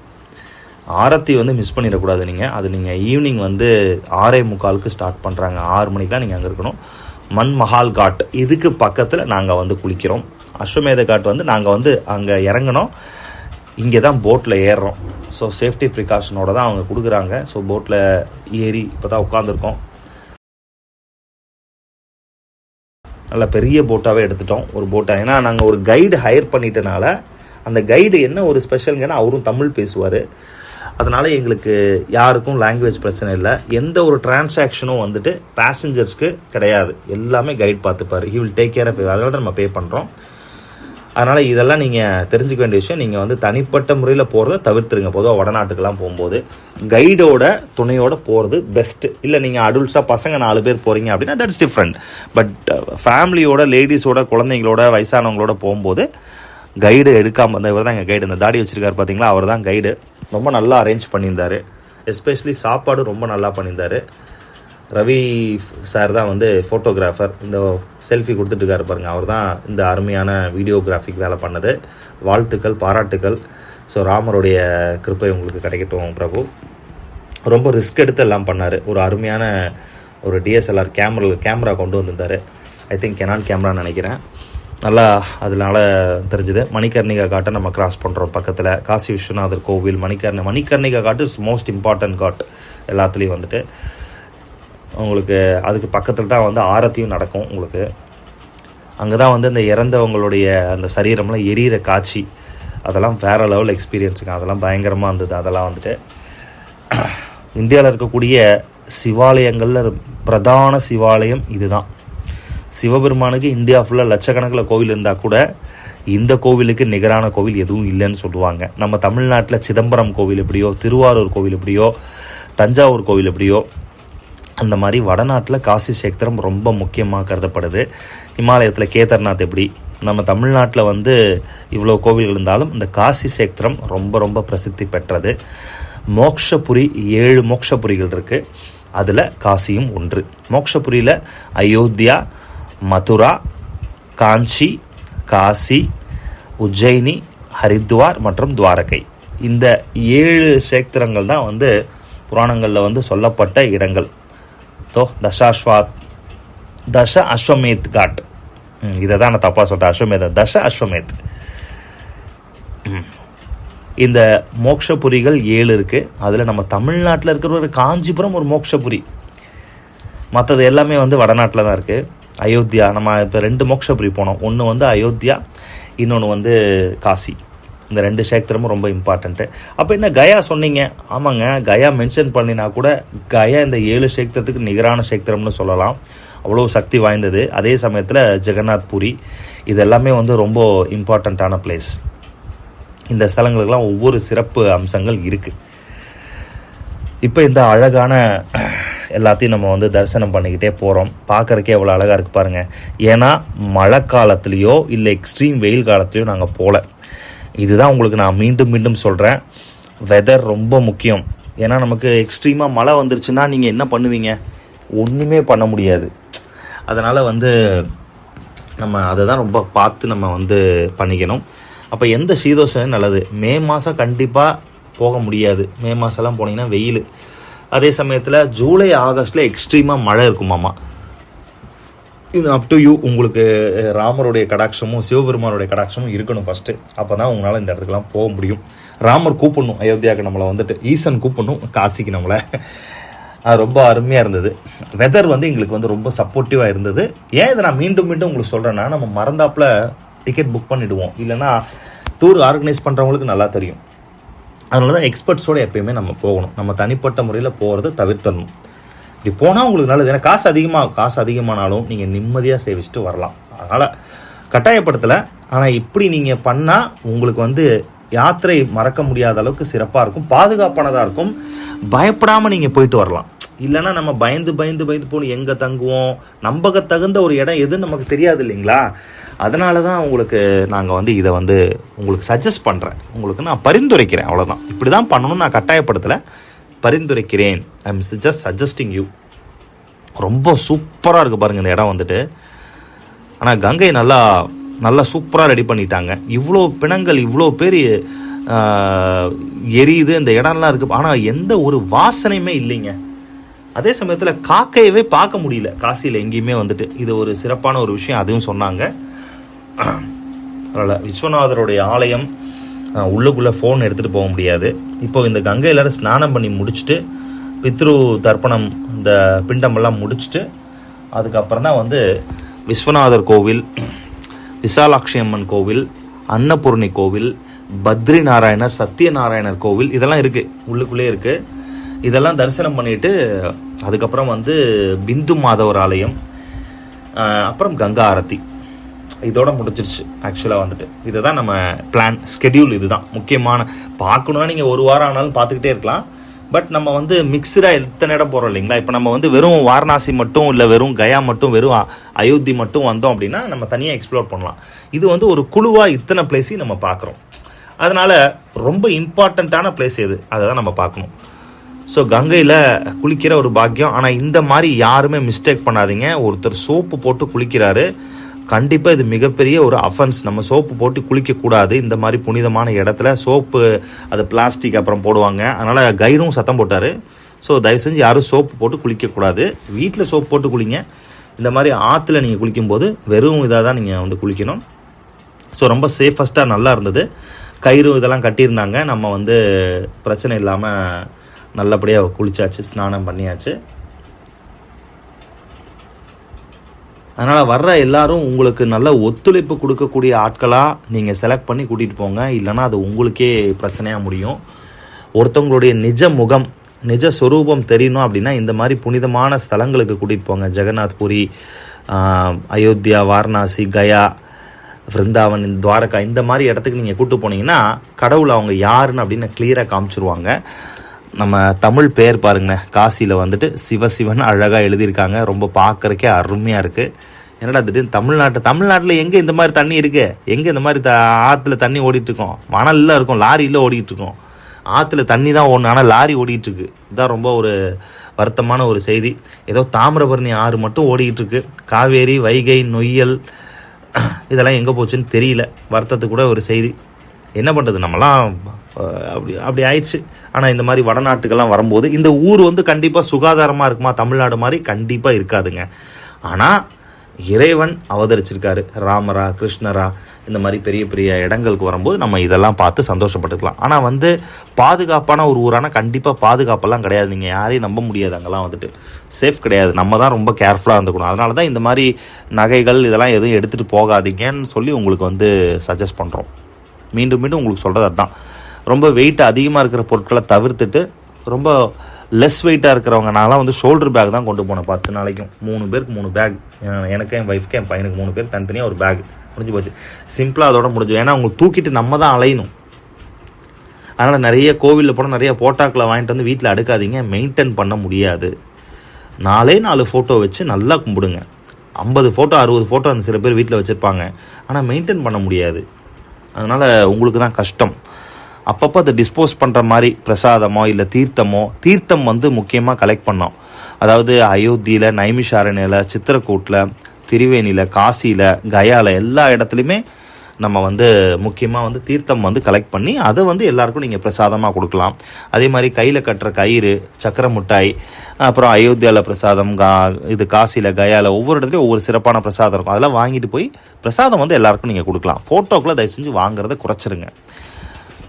மிஸ் பண்ணிடக்கூடாது நீங்கள். அது நீங்கள் ஈவினிங் 6:45 ஸ்டார்ட் பண்ணுறாங்க. 6 மணிக்கெலாம் நீங்கள் அங்கே இருக்கணும். மன்மஹால் காட் இதுக்கு பக்கத்தில் நாங்கள் குளிக்கிறோம். அஸ்வமேத காட் நாங்கள் அங்கே இறங்கணும். இங்கே தான் போட்டில் ஏறுறோம். ஸோ சேஃப்டி ப்ரிகாஷனோட தான் அவங்க கொடுக்குறாங்க. ஸோ போட்டில் ஏறி இப்போ தான் உட்காந்துருக்கோம். நல்லா பெரிய போட்டாகவே எடுத்துட்டோம் ஒரு போட்டை. ஏன்னா நாங்கள் ஒரு கைடு ஹையர் பண்ணிட்டனால, அந்த கைடு என்ன ஒரு ஸ்பெஷலுங்கன்னா அவரும் தமிழ் பேசுவார். அதனால் எங்களுக்கு யாருக்கும் லாங்குவேஜ் பிரச்சனை இல்லை. எந்த ஒரு டிரான்சாக்ஷனும் பேசஞ்சர்ஸ்க்கு கிடையாது. எல்லாமே கைட் பார்த்துப்பார். He will take care of. அதனால தான் நம்ம பே பண்ணுறோம். அதனால் இதெல்லாம் நீங்கள் தெரிஞ்சுக்க வேண்டிய விஷயம். நீங்கள் தனிப்பட்ட முறையில் போகிறத தவிர்த்துருங்க. பொதுவாக வடநாட்டுக்கெல்லாம் போகும்போது கைடோட துணையோடு போகிறது பெஸ்ட்டு. இல்லை நீங்கள் அடல்ட்ஸாக பசங்க 4 பேர் போகிறீங்க அப்படின்னா தட்ஸ் டிஃப்ரெண்ட். பட் ஃபேமிலியோட, லேடிஸோட, குழந்தைங்களோட, வயசானவங்களோட போகும்போது கைடு எடுக்காமல் இவர் தான் எங்கள் கைடு. இந்த தாடி வச்சுருக்காரு பார்த்தீங்களா, அவர் தான் கைடு. ரொம்ப நல்லா அரேஞ்ச் பண்ணியிருந்தார். எஸ்பெஷலி சாப்பாடு ரொம்ப நல்லா பண்ணியிருந்தார். ரவி சார் தான் ஃபோட்டோகிராஃபர். இந்த செல்ஃபி கொடுத்துட்டுருக்காரு பாருங்கள், அவர் தான் இந்த அருமையான வீடியோகிராஃபிக் வேலை பண்ணது. வாழ்த்துக்கள், பாராட்டுக்கள். ஸோ ராமருடைய கிருப்பை உங்களுக்கு கிடைக்கட்டும் பிரபு. ரொம்ப ரிஸ்க் எடுத்து எல்லாம் பண்ணார். ஒரு அருமையான ஒரு டிஎஸ்எல்ஆர் கேமரா கொண்டு வந்திருந்தார். ஐ திங்க் கெனான் கேமரான்னு நினைக்கிறேன். நல்லா அதனால தெரிஞ்சுது. மணிகர்ணிகா காட்டை நம்ம கிராஸ் பண்ணுறோம். பக்கத்தில் காசி விஸ்வநாதர் கோவில், மணிகர்ணிகா காட்டு இஸ் மோஸ்ட் இம்பார்ட்டன்ட் காட் எல்லாத்துலேயும் உங்களுக்கு. அதுக்கு பக்கத்தில் தான் ஆரத்தியும் நடக்கும் உங்களுக்கு. அங்கே தான் அந்த இறந்தவங்களுடைய அந்த சரீரம்லாம் எரியிற காட்சி, அதெல்லாம் வேறு லெவல் எக்ஸ்பீரியன்ஸுங்க. அதெல்லாம் பயங்கரமாக இருந்தது. அதெல்லாம் இந்தியாவில் இருக்கக்கூடிய சிவாலயங்களில் பிரதான சிவாலயம் இதுதான். சிவபெருமானுக்கு இந்தியா ஃபுல்லாக லட்சக்கணக்கில் கோவில் இருந்தால் கூட இந்த கோவிலுக்கு நிகரான கோவில் எதுவும் இல்லைன்னு சொல்லுவாங்க. நம்ம தமிழ்நாட்டில் சிதம்பரம் கோவில் எப்படியோ, திருவாரூர் கோவில் எப்படியோ, தஞ்சாவூர் கோவில் எப்படியோ, அந்த மாதிரி வடநாட்டில் காசி சேத்திரம் ரொம்ப முக்கியமாக கருதப்படுது. இமாலயத்தில் கேதார்நாத் எப்படி, நம்ம தமிழ்நாட்டில் இவ்வளோ கோவில்கள் இருந்தாலும் இந்த காசி சேத்திரம் ரொம்ப ரொம்ப பிரசித்தி பெற்றது. மோக்ஷபுரி 7 மோக்ஷபுரிகள் இருக்குது. அதில் காசியும் ஒன்று. மோக்ஷபுரியில் அயோத்தியா, மதுரா, காஞ்சி, காசி, உஜ்ஜயினி, ஹரித்வார் மற்றும் துவாரகை. இந்த 7 சேத்திரங்கள் தான் புராணங்களில் சொல்லப்பட்ட இடங்கள். தச அஸ்வமேத் காட், இதை தான் நான் தப்பாக சொல்கிறேன். அஸ்வமேத தச அஸ்வமேத். இந்த மோக்ஷபுரிகள் 7 இருக்குது. அதில் நம்ம தமிழ்நாட்டில் இருக்கிற ஒரு காஞ்சிபுரம் ஒரு மோக்ஷபுரி. மற்றது எல்லாமே வடநாட்டில் தான் இருக்குது. அயோத்தியா, நம்ம இப்போ 2 மோக்ஷபுரி போனோம். ஒன்று அயோத்தியா, இன்னொன்று காசி. இந்த 2 சேத்திரமும் ரொம்ப இம்பார்ட்டண்ட்டு. அப்போ என்ன கயா சொன்னீங்க? ஆமாங்க, கயா மென்ஷன் பண்ணினா கூட கயா இந்த 7 சேத்திரத்துக்கு நிகரான சேத்திரம்னு சொல்லலாம். அவ்வளோ சக்தி வாய்ந்தது. அதே சமயத்தில் ஜெகநாத் புரி, இது எல்லாமே ரொம்ப இம்பார்ட்டண்ட்டான பிளேஸ். இந்த ஸ்தலங்களுக்கெல்லாம் ஒவ்வொரு சிறப்பு அம்சங்கள் இருக்குது. இப்போ இந்த அழகான எல்லாத்தையும் நம்ம வந்து தரிசனம் பண்ணிக்கிட்டே போகிறோம். பார்க்குறக்கே எவ்வளோ அழகாக இருக்குது பாருங்கள். ஏன்னா மழை காலத்துலேயோ இல்லை எக்ஸ்ட்ரீம் வெயில் காலத்துலேயோ நாங்கள் போகல. இதுதான் உங்களுக்கு நான் மீண்டும் மீண்டும் சொல்கிறேன், வெதர் ரொம்ப முக்கியம். ஏன்னா நமக்கு எக்ஸ்ட்ரீமாக மழை வந்துருச்சுன்னா நீங்கள் என்ன பண்ணுவீங்க? ஒன்றுமே பண்ண முடியாது. அதனால் வந்து நம்ம அதை தான் ரொம்ப பார்த்து நம்ம வந்து பண்ணிக்கணும். அப்போ எந்த சீதோஷம் நல்லது? மே மாதம் கண்டிப்பாக போக முடியாது. மே மாதம்லாம் போனீங்கன்னா வெயில். அதே சமயத்தில் ஜூலை ஆகஸ்ட்டில் எக்ஸ்ட்ரீமாக மழை இருக்குமாம்மா. இது அப் டு யூ. உங்களுக்கு ராமருடைய கடாட்சமும் சிவபெருமானுடைய கடாட்சமும் இருக்கணும் ஃபஸ்ட்டு. அப்போ தான் உங்களால் இந்த இடத்துக்குலாம் போக முடியும். ராமர் கூப்பிடணும் அயோத்தியாவுக்கு நம்மளை வந்துட்டு, ஈசன் கூப்பிடணும் காசிக்கு நம்மளை. அது ரொம்ப அருமையாக இருந்தது. வெதர் வந்து எங்களுக்கு வந்து ரொம்ப சப்போர்ட்டிவாக இருந்தது. ஏன் இதை நான் மீண்டும் மீண்டும் உங்களுக்கு சொல்கிறேன்னா, நம்ம மறந்தாப்பில் டிக்கெட் புக் பண்ணிவிடுவோம். இல்லைனா டூர் ஆர்கனைஸ் பண்ணுறவங்களுக்கு நல்லா தெரியும். அதனால தான் எக்ஸ்பர்ட்ஸோடு எப்பயுமே நம்ம போகணும். நம்ம தனிப்பட்ட முறையில் போகிறத தவிர்த்தரணும். இப்படி போனால் உங்களுக்கு நல்லது. ஏன்னா காசு அதிகமானாலும் நீங்கள் நிம்மதியாக சேவிச்சுட்டு வரலாம். அதனால் கட்டாயப்படுத்தலை. ஆனால் இப்படி நீங்கள் பண்ணால் உங்களுக்கு வந்து யாத்திரை மறக்க முடியாத அளவுக்கு சிறப்பாக இருக்கும், பாதுகாப்பானதாக இருக்கும். பயப்படாமல் நீங்கள் போயிட்டு வரலாம். இல்லைன்னா நம்ம பயந்து போகணும், எங்கே தங்குவோம், நம்பகத்தகுந்த ஒரு இடம் எதுன்னு நமக்கு தெரியாது இல்லைங்களா? அதனால தான் உங்களுக்கு நாங்கள் வந்து இதை வந்து உங்களுக்கு சஜஸ்ட் பண்ணுறேன், உங்களுக்கு நான் பரிந்துரைக்கிறேன். அவ்வளோதான். இப்படி தான் பண்ணணும்னு நான் கட்டாயப்படுத்தலை, பரிந்துரைக்கிறேன். I am just suggesting you. ரொம்ப சூப்பராக இருக்குது பாருங்கள் இந்த இடம் வந்துட்டு. ஆனால் கங்கை நல்லா சூப்பராக ரெடி பண்ணிட்டாங்க. இவ்வளோ பிணங்கள், இவ்வளோ பேர் எரியுது, இந்த இடம்லாம் இருக்குது. ஆனால் எந்த ஒரு வாசனையுமே இல்லைங்க. அதே சமயத்தில் காக்கையவே பார்க்க முடியல காசியில் எங்கேயுமே வந்துட்டு. இது ஒரு சிறப்பான ஒரு விஷயம், அதுவும் சொன்னாங்க. அதனால் விஸ்வநாதருடைய ஆலயம் உள்ளுக்குள்ளே ஃபோன் எடுத்துகிட்டு போக முடியாது. இப்போ இந்த கங்கையில் ஸ்நானம் பண்ணி முடிச்சுட்டு பித்ரு தர்ப்பணம் இந்த பிண்டமெல்லாம் முடிச்சுட்டு அதுக்கப்புறம் தான் வந்து விஸ்வநாதர் கோவில், விசாலாட்சி அம்மன் கோவில், அன்னபூர்ணி கோவில், பத்ரி நாராயணர், சத்யநாராயணர் கோவில் இதெல்லாம் இருக்குது, உள்ளுக்குள்ளே இருக்குது. இதெல்லாம் தரிசனம் பண்ணிவிட்டு அதுக்கப்புறம் வந்து பிந்து மாதவர் ஆலயம், அப்புறம் கங்கா ஆரத்தி. இதோட முடிஞ்சிருச்சு ஆக்சுவலாக வந்துட்டு. இதை தான் நம்ம பிளான், ஸ்கெடியூல். இதுதான் முக்கியமான. பார்க்கணுன்னா நீங்கள் ஒரு வாரம் ஆனாலும் பார்த்துக்கிட்டே இருக்கலாம். பட் நம்ம வந்து மிக்சடாக எத்தனை இடம் போகிறோம் இல்லைங்களா? இப்போ நம்ம வந்து வெறும் வாரணாசி மட்டும் இல்லை வெறும் கயா மட்டும் வெறும் அயோத்தி மட்டும் வந்தோம் அப்படின்னா நம்ம தனியாக எக்ஸ்ப்ளோர் பண்ணலாம். இது வந்து ஒரு குழுவாக இத்தனை பிளேஸையும் நம்ம பார்க்குறோம். அதனால் ரொம்ப இம்பார்ட்டண்ட்டான பிளேஸ் எது அதை தான் நம்ம பார்க்கணும். ஸோ கங்கையில் குளிக்கிற ஒரு பாக்கியம். ஆனால் இந்த மாதிரி யாருமே மிஸ்டேக் பண்ணாதீங்க. ஒருத்தர் சோப்பு போட்டு குளிக்கிறாரு, கண்டிப்பாக இது மிகப்பெரிய ஒரு அஃபென்ஸ். நம்ம சோப்பு போட்டு குளிக்கக்கூடாது இந்த மாதிரி புனிதமான இடத்துல. சோப்பு அது பிளாஸ்டிக் அப்புறம் போடுவாங்க. அதனால் கைடும் சத்தம் போட்டார். ஸோ தயவு செஞ்சு யாரும் சோப்பு போட்டு குளிக்கக்கூடாது. வீட்டில் சோப்பு போட்டு குளிங்க. இந்த மாதிரி ஆற்றுல நீங்கள் குளிக்கும்போது வெறும் இதாக தான் நீங்கள் வந்து குளிக்கணும். ஸோ ரொம்ப சேஃபஸ்ட்டாக நல்லா இருந்தது. கயிறு இதெல்லாம் கட்டியிருந்தாங்க. நம்ம வந்து பிரச்சனை இல்லாமல் நல்லபடியாக குளிச்சாச்சு, ஸ்நானம் பண்ணியாச்சு. அதனால் வர்ற எல்லாரும் உங்களுக்கு நல்ல ஒத்துழைப்பு கொடுக்கக்கூடிய ஆட்களாக நீங்கள் செலக்ட் பண்ணி கூட்டிகிட்டு போங்க. இல்லைனா அது உங்களுக்கே பிரச்சனையாக முடியும். ஒருத்தவங்களுடைய நிஜ முகம், நிஜ சொரூபம் தெரியணும் அப்படின்னா இந்த மாதிரி புனிதமான ஸ்தலங்களுக்கு கூட்டிகிட்டு போங்க. ஜெகநாத் புரி, அயோத்தியா, வாரணாசி, கயா, விருந்தாவன், துவாரகா இந்த மாதிரி இடத்துக்கு நீங்கள் கூப்பிட்டு போனீங்கன்னா கடவுள் அவங்க யாருன்னு அப்படின்னு கிளியராக காமிச்சிருவாங்க. நம்ம தமிழ் பேர் பாருங்கண்ணே, காசியில் வந்துட்டு சிவசிவன் அழகாக எழுதியிருக்காங்க. ரொம்ப பார்க்குறக்கே அருமையாக இருக்குது. என்னடா திடீர்னு தமிழ்நாட்டில் எங்கே இந்த மாதிரி தண்ணி இருக்குது? எங்கே இந்த மாதிரி ஆற்றுல தண்ணி ஓடிட்டுருக்கோம்? மணலில் இருக்கும், லாரியில் ஓடிட்டுருக்கோம். ஆற்றுல தண்ணி தான் ஓடணும், ஆனால் லாரி ஓடிட்டுருக்கு. இதுதான் ரொம்ப ஒரு வருத்தமான ஒரு செய்தி. ஏதோ தாமிரபரணி ஆறு மட்டும் ஓடிக்கிட்டுருக்கு. காவேரி, வைகை, நொய்யல் இதெல்லாம் எங்கே போச்சுன்னு தெரியல. வருத்தத்துக்கு கூட ஒரு செய்தி. என்ன பண்ணுறது, நம்மலாம் அப்படி ஆயிடுச்சு. ஆனால் இந்த மாதிரி வடநாட்டுக்கெல்லாம் வரும்போது இந்த ஊர் வந்து கண்டிப்பாக சுகாதாரமாக இருக்குமா? தமிழ்நாடு மாதிரி கண்டிப்பாக இருக்காதுங்க. ஆனால் இறைவன் அவதரிச்சிருக்காரு, ராமரா, கிருஷ்ணரா, இந்த மாதிரி பெரிய பெரிய இடங்களுக்கு வரும்போது நம்ம இதெல்லாம் பார்த்து சந்தோஷப்பட்டுக்கலாம். ஆனால் வந்து பாதுகாப்பான ஒரு ஊரான கண்டிப்பாக பாதுகாப்பெல்லாம் கிடையாது. நீங்கள் யாரையும் நம்ப முடியாது. அங்கெல்லாம் வந்துட்டு சேஃப் கிடையாது. நம்ம தான் ரொம்ப கேர்ஃபுல்லாக இருந்துக்கணும். அதனால தான் இந்த மாதிரி நகைகள் இதெல்லாம் எதுவும் எடுத்துகிட்டு போகாதீங்கன்னு சொல்லி உங்களுக்கு வந்து சஜஸ்ட் பண்ணுறோம். மீண்டும் உங்களுக்கு சொல்கிறது அதுதான். ரொம்ப வெயிட் அதிகமாக இருக்கிற பொருட்களை தவிர்த்துட்டு ரொம்ப லெஸ் வெயிட்டாக இருக்கிறவங்க, நான்லாம் வந்து ஷோல்டர் பேக் தான் கொண்டு போனேன் 10 நாளைக்கும். 3 பேருக்கு 3 பேக். எனக்கு, என் ஒய்ஃப்க்கு, என் பையனுக்கு 3 பேர் தனித்தனியாக ஒரு பேக். முடிஞ்சு போச்சு. சிம்பிளாக அதோட முடிஞ்சு. ஏன்னா அவங்க தூக்கிட்டு நம்ம தான் அலையணும். அதனால் நிறைய கோவிலில் போனால் நிறைய ஃபோட்டோக்களை வாங்கிட்டு வந்து வீட்டில் அடுக்காதீங்க, மெயின்டைன் பண்ண முடியாது. 4 ஃபோட்டோ வச்சு நல்லா கும்பிடுங்க. 50 ஃபோட்டோ 60 ஃபோட்டோ சில பேர் வீட்டில் வச்சுருப்பாங்க, ஆனால் மெயின்டைன் பண்ண முடியாது. அதனால் உங்களுக்கு தான் கஷ்டம். அப்பப்போ அதை டிஸ்போஸ் பண்ணுற மாதிரி பிரசாதமோ இல்லை தீர்த்தம் வந்து முக்கியமாக கலெக்ட் பண்ணோம். அதாவது அயோத்தியில், நைமிஷாரண்யில், சித்திரக்கூட்டில், திரிவேணியில், காசியில், கயாவில் எல்லா இடத்துலையுமே நம்ம வந்து முக்கியமாக வந்து தீர்த்தம் வந்து கலெக்ட் பண்ணி அதை வந்து எல்லாருக்கும் நீங்கள் பிரசாதமாக கொடுக்கலாம். அதே மாதிரி கையில் கட்டுற கயிறு, சக்கரை மிட்டாய், அப்புறம் அயோத்தியாவில் பிரசாதம், இது காசியில், கயாவில் ஒவ்வொரு இடத்துலையும் ஒவ்வொரு சிறப்பான பிரசாதம் இருக்கும். அதெல்லாம் வாங்கிட்டு போய் பிரசாதம் வந்து எல்லாருக்கும் நீங்கள் கொடுக்கலாம். ஃபோட்டோக்களை தயவு செஞ்சு வாங்குறத குறைச்சிருங்க.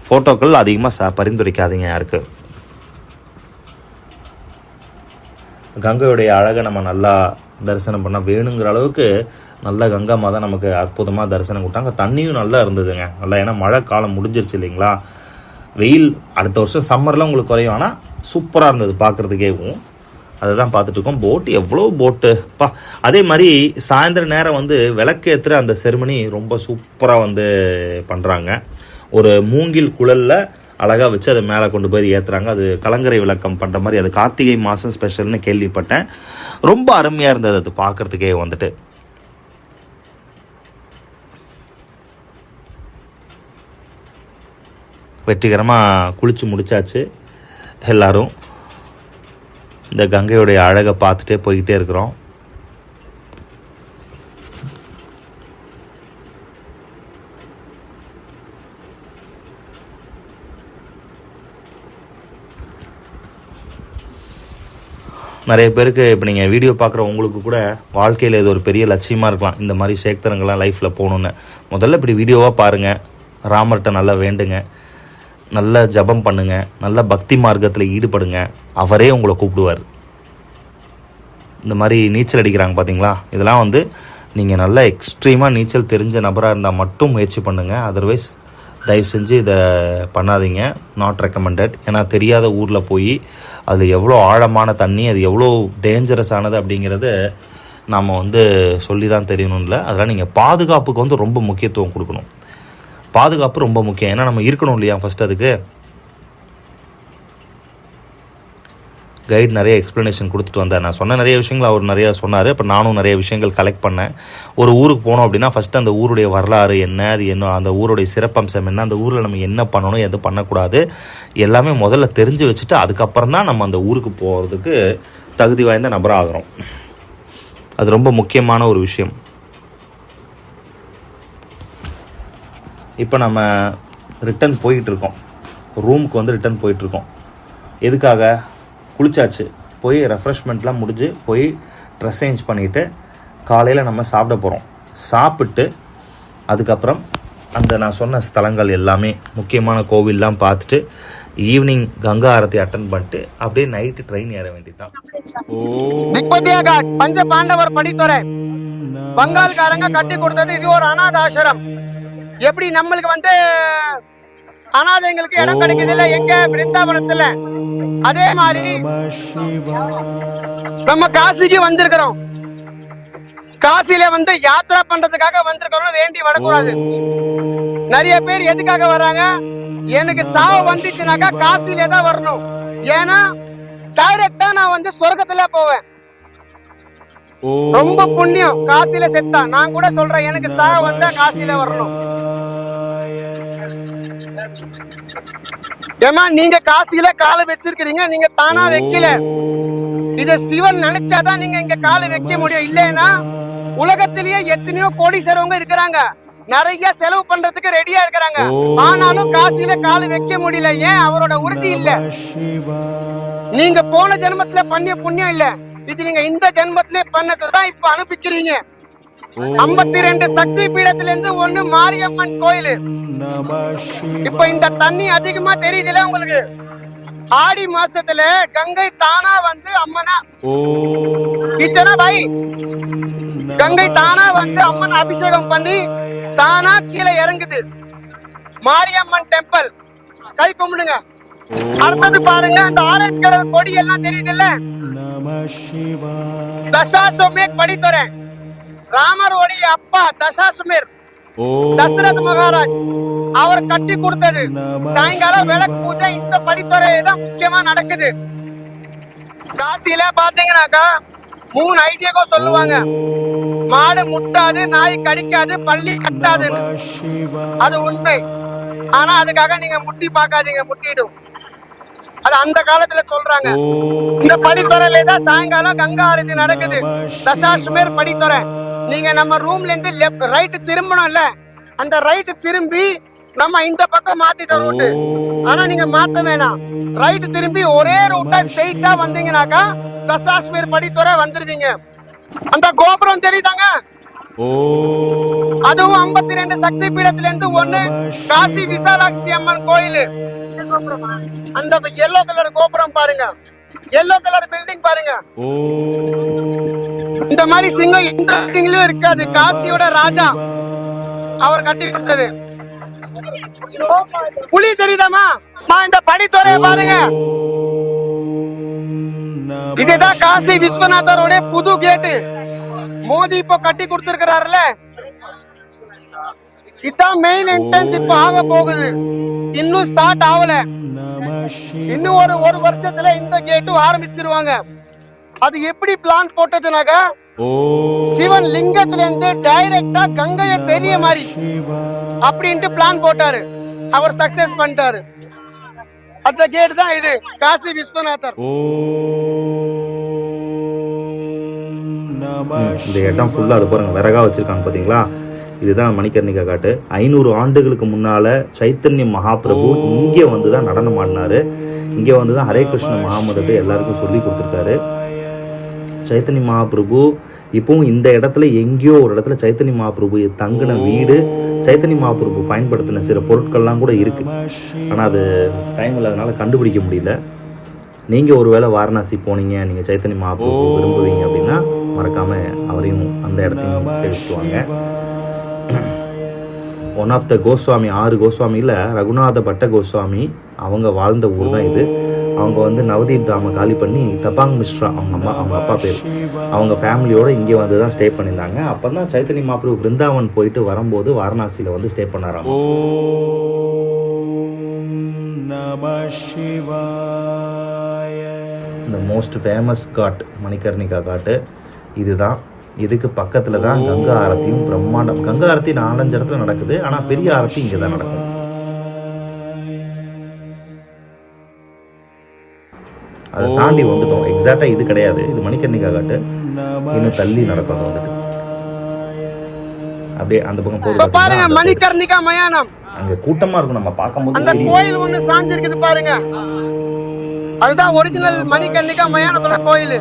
ஃபோட்டோக்கள் அதிகமாக பரிந்துரைக்காதீங்க யாருக்கு. கங்கையுடைய அழகை நம்ம நல்லா தரிசனம் பண்ணால் வேணுங்கிற அளவுக்கு நல்ல கங்கா மாதா நமக்கு அற்புதமாக தரிசனம் கொடுத்தாங்க. தண்ணியும் நல்லா இருந்ததுங்க நல்லா. ஏன்னா மழை காலம் முடிஞ்சிருச்சு இல்லைங்களா. வெயில் அடுத்த வருஷம் சம்மரில் உங்களுக்கு குறையும், ஆனால் சூப்பராக இருந்தது பார்க்குறதுக்கேவும். அதை தான் பார்த்துட்ருக்கோம். போட்டு எவ்வளோ போட்டுப்பா. அதே மாதிரி சாயந்தரம் நேரம் வந்து விளக்கேற்றுற அந்த செரிமனி ரொம்ப சூப்பராக வந்து பண்ணுறாங்க. ஒரு மூங்கில் குழலில் அழகாக வச்சு அதை மேலே கொண்டு போய் ஏற்றுறாங்க. அது கலங்கரை விளக்கம் பண்ணுற மாதிரி. அது கார்த்திகை மாதம் ஸ்பெஷல்னு கேள்விப்பட்டேன். ரொம்ப அருமையாக இருந்தது அது பார்க்குறதுக்கே வந்துட்டு. வெற்றிகரமாக குளித்து முடித்தாச்சு. எல்லோரும் இந்த கங்கையுடைய அழகை பார்த்துட்டே போய்கிட்டே இருக்கிறோம். நிறைய பேருக்கு இப்போ நீங்கள் வீடியோ பார்க்குற உங்களுக்கு கூட வாழ்க்கையில் இது ஒரு பெரிய லட்சியமாக இருக்கலாம், இந்த மாதிரி சேக்தரங்கள்லாம் லைஃப்பில் போகணுன்னு. முதல்ல இப்படி வீடியோவாக பாருங்கள், ராமர்கிட்ட நல்லா வேண்டுங்க, நல்ல ஜபம் பண்ணுங்க, நல்ல பக்தி மார்க்கத்தில் ஈடுபடுங்க. அவரே உங்களை கூப்பிடுவார். இந்த மாதிரி நீச்சல் அடிக்கிறாங்க பார்த்தீங்களா, இதெல்லாம் வந்து நீங்கள் நல்லா எக்ஸ்ட்ரீமாக நீச்சல் தெரிஞ்ச நபராக இருந்தால் மட்டும் முயற்சி பண்ணுங்கள். அதர்வைஸ் தயவு செஞ்சு இதை பண்ணாதீங்க, நாட் ரெக்கமெண்டட். ஏன்னா தெரியாத ஊரில் போய் அது எவ்வளோ ஆழமான தண்ணி, அது எவ்வளோ டேஞ்சரஸ் ஆனது அப்படிங்கிறது நாம் வந்து சொல்லி தான் தெரியணும். இல்லை, அதெல்லாம் நீங்கள் பாதுகாப்புக்கு வந்து ரொம்ப முக்கியத்துவம் கொடுக்கணும். பாதுகாப்பு ரொம்ப முக்கியம். ஏன்னா நம்ம இருக்கணும் இல்லையா ஃபஸ்ட். அதுக்கு கைட் நிறைய எக்ஸ்ப்ளனேஷன் கொடுத்துட்டு வந்தார். நான் சொன்ன நிறைய விஷயங்கள் அவர் நிறையா சொன்னார். இப்போ நானும் நிறைய விஷயங்கள் கலெக்ட் பண்ணேன். ஒரு ஊருக்கு போனோம் அப்படின்னா ஃபஸ்ட்டு அந்த ஊருடைய வரலாறு என்ன, அது என்ன, அந்த ஊருடைய சிறப்பம்சம் என்ன, அந்த ஊரில் நம்ம என்ன பண்ணணும், எது பண்ணக்கூடாது, எல்லாமே முதல்ல தெரிஞ்சு வச்சுட்டு அதுக்கப்புறம் தான் நம்ம அந்த ஊருக்கு போகிறதுக்கு தகுதி வாய்ந்த நபராகிறோம். அது ரொம்ப முக்கியமான ஒரு விஷயம். இப்போ நம்ம ரிட்டன் போயிட்டுருக்கோம், ரூமுக்கு வந்து ரிட்டன் போயிட்டுருக்கோம். எதுக்காக? குளிச்சாச்சு, போய் ரெஃப்ரெஷ்மெண்ட்லாம் முடிஞ்சு போய் ட்ரெஸ் சேஞ்ச் பண்ணிவிட்டு காலையில் நம்ம சாப்பிட போகிறோம். சாப்பிட்டு அதுக்கப்புறம் அந்த நான் சொன்ன ஸ்தலங்கள் எல்லாமே முக்கியமான கோவில்லாம் பார்த்துட்டு ஈவினிங் கங்கா ஆரத்தி அட்டன் பண்ணிட்டு அப்படியே நைட்டு ட்ரெயின் ஏற வேண்டியதுதான். திக்பதியா காட் பஞ்ச பாண்டவர் படித்துறை பங்கால்காரங்க கட்டி கொடுத்தது. இது ஒரு அநாத ஆசிரம். எப்படி நம்மளுக்கு வந்து அநாதைங்களுக்கு இடம் கிடைக்குது இல்ல எங்க, பிருந்தாவனத்துல, அதே மாதிரி நம்ம காசிக்கு வந்திருக்கிறோம். காசில வந்து யாத்திரா பண்றதுக்காக வந்திருக்கிறோம், வேண்டி வரக்கூடாது. நிறைய பேர் எதுக்காக வராங்க? எனக்கு சாவு வந்துச்சுனாக்கா காசிலே தான் வரணும். ஏன்னா டைரக்டா நான் வந்து சொர்க்கத்துல போவேன். ரொம்ப புண்ணியம் காசில செத்தா. நான் கூட சொல்றேன், எனக்கு சாவு வந்தா காசில வரணும். ஏமா நீங்க காசில காலை வச்சிருக்கீங்க, நீங்க தானா வைக்கல. இத சிவன் நினைச்சாதான் நீங்க இங்க காலை வைக்க முடியும். இல்லைன்னா உலகத்திலேயே எத்தனையோ கோடீஸ்வரவங்க இருக்கிறாங்க, நிறைய செலவு பண்றதுக்கு ரெடியா இருக்கிறாங்க. ஆனாலும் காசில காலை வைக்க முடியல. ஏன்? அவரோட உறுதி இல்ல. நீங்க போன ஜென்மத்துல பண்ணிய புண்ணியம் இல்ல, இது நீங்க இந்த ஜென்மத்திலே பண்ணதான் இப்ப அனுப்பிக்கிறீங்க. 52 சக்தி பீடத்துல இருந்து ஒண்ணு மாரியம்மன் கோயில். இப்ப இந்த தண்ணி அதிகமா தெரியுதுல உங்களுக்கு. ஆடி மாசத்துல கங்கை தானா வந்து அம்மனா கிச்சனா பாய், கங்கை தானா வந்து அம்மன் அபிஷேகம் பண்ணி தானா கீழே இறங்குது. மாரியம்மன் டெம்பிள் கை கும்பிடுங்க. அடுத்தது பாருங்க, அந்த ஆரஞ்சு கலர் கொடி எல்லாம் தெரியுதுல்ல, தசாஸ்வமேத் படித்துறை ராமரோடைய அப்பா தசாஸ்வமேர். தசரத் மகாராஜ் அவர் கட்டி கொடுத்தது. சாயங்காலம் விளக்கு பூஜை இந்த படித்துறையில தான் முக்கியமா நடக்குது. காசியில பாத்தீங்கன்னாக்கா 3 ஐதீகம் சொல்லுவாங்க. மாடு முட்டாது, நாய் கடிக்காது, பள்ளி கட்டாதுன்னு. அது உண்மை. ஆனா அதுக்காக நீங்க முட்டி பார்க்காதீங்க, முட்டிடும். அது அந்த காலத்துல சொல்றாங்க. இந்த படித்துறையில தான் சாயங்காலம் கங்கா ஆரத்தி நடக்குது. தசாஸ்வமேர் படித்துறை. நீங்க நம்ம ரூம்ல இருந்து லெஃப்ட் ரைட் திரும்பணும்ல, அந்த ரைட் திரும்பி நம்ம இந்த பக்கம் மாத்திட்டோம் ரூட். ஆனா நீங்க மாத்த வேணாம், ரைட் திரும்பி ஒரே ரூட்டா ஸ்ட்ரைட்டா வந்தீங்கன்னாக்கா தசாஸ்வமேர் படித்துறை வந்துருவீங்க. அந்த கோபுரம் தெரியுதாங்க, அதுவும் 52 சக்தி பீடத்துல இருந்து ஒண்ணு காசி விசாலாட்சி அம்மன் கோயில். அந்த எல்லோ கலர் கோபுரம் பாருங்க, எல்லோ கலர் பில்டிங் பாருங்க. இந்த மாதிரி சிங்கம் எந்த பில்டிங்லயும் இருக்காது. காசியோட ராஜா அவர் கட்டி கொடுத்தது. புலி தெரியுதாமா? இந்த படித்துறையை பாருங்க. இதுதான் காசி விஸ்வநாதரோட புது கேட்டு. மோடி இப்போ கட்டி கொடுத்திருக்கிறாருல, இதான் மெயின் என்ட்ரன்ஸ். இப்ப ஆக போகுது, இன்னும் ஸ்டார்ட் ஆகல. இன்னும் ஒரு வருஷத்துல இந்த கேட்டு ஆரம்பிச்சிருவாங்க. அது எப்படி பிளான் போட்டதுனாக்க, சிவன் லிங்கத்துல இருந்து டைரக்டா கங்கைய தெரிய மாதிரி அப்படின்ட்டு பிளான் போட்டாரு. அவர் சக்சஸ் பண்ணிட்டாரு. அந்த கேட் தான் இது, காசி விஸ்வநாதர். இந்த இடம் ஃபுல்லா அது பாருங்க, விறகா வச்சிருக்காங்க பாத்தீங்களா? இதுதான் மணிகர்ணிகா காட்டு. 500 ஆண்டுகளுக்கு முன்னால சைத்தன்ய மகாபிரபு இங்கே வந்துதான் நடனம் ஆடினாரு. இங்கே வந்துதான் ஹரே கிருஷ்ண மகாமதத்தை எல்லாருக்கும் சொல்லி கொடுத்துருக்காரு. சைத்தன்ய மகாபிரபு இப்பவும் இந்த இடத்துல எங்கேயோ ஒரு இடத்துல சைத்தன்ய மகாபிரபு தங்கின வீடு, சைத்தன்ய மகாபிரபு பயன்படுத்தின சில பொருட்கள்லாம் கூட இருக்கு. ஆனால் அது டைம் இல்லாதனால கண்டுபிடிக்க முடியல. நீங்கள் ஒருவேளை வாரணாசி போனீங்க, நீங்கள் சைத்தன்ய மகாபிரபு விரும்புவீங்க அப்படின்னா மறக்காமல் அவரையும் அந்த இடத்தையும் சேவிச்சுவாங்க. ஒன் ஆஃப் த கோஸ்வாமி, 6 கோஸ்வாமியில் ரகுநாத பட்ட கோஸ்வாமி அவங்க வாழ்ந்த ஊர் தான் இது. அவங்க வந்து நவதீப் தாமை காலி பண்ணி தபாங் மிஸ்ரா அவங்க அப்பா பேர், அவங்க ஃபேமிலியோடு இங்கே வந்து தான் ஸ்டே பண்ணியிருந்தாங்க. அப்போ தான் சைத்தன்ய மகாபிரபு பிருந்தாவன் போயிட்டு வரும்போது வாரணாசியில் வந்து ஸ்டே பண்ணாராம். இந்த மோஸ்ட் ஃபேமஸ் காட் மணிகர்ணிகா காட்டு இதுதான். இதுக்கு பக்கத்தில் தான் கங்கா ஆரத்தியும் பிரம்மாண்டம். கங்கா ஆரத்தி 4-5 இடத்துல நடக்குது, ஆனால் பெரிய ஆரத்தி இங்கே தான் நடக்கும். அதை தாண்டி வந்துட்டோம். எக்ஸாக்டா இது கிடையாது, இது மணிகர்ணிகா காட்டு. இன்னும் தள்ளி நடக்கும். அது வந்துட்டு அப்படியே அந்த பக்கம் போகுது பாருங்க, மணிகர்ணிகா மயானம். அங்க கூட்டமா இருக்கும், நம்ம பார்க்கும்போது. அந்த கோயில் ஒண்ணு சாஞ்சிருக்குது பாருங்க, அதுதான் ஒரிஜினல் மணிகர்ணிகா மயானத்தோட கோயில்.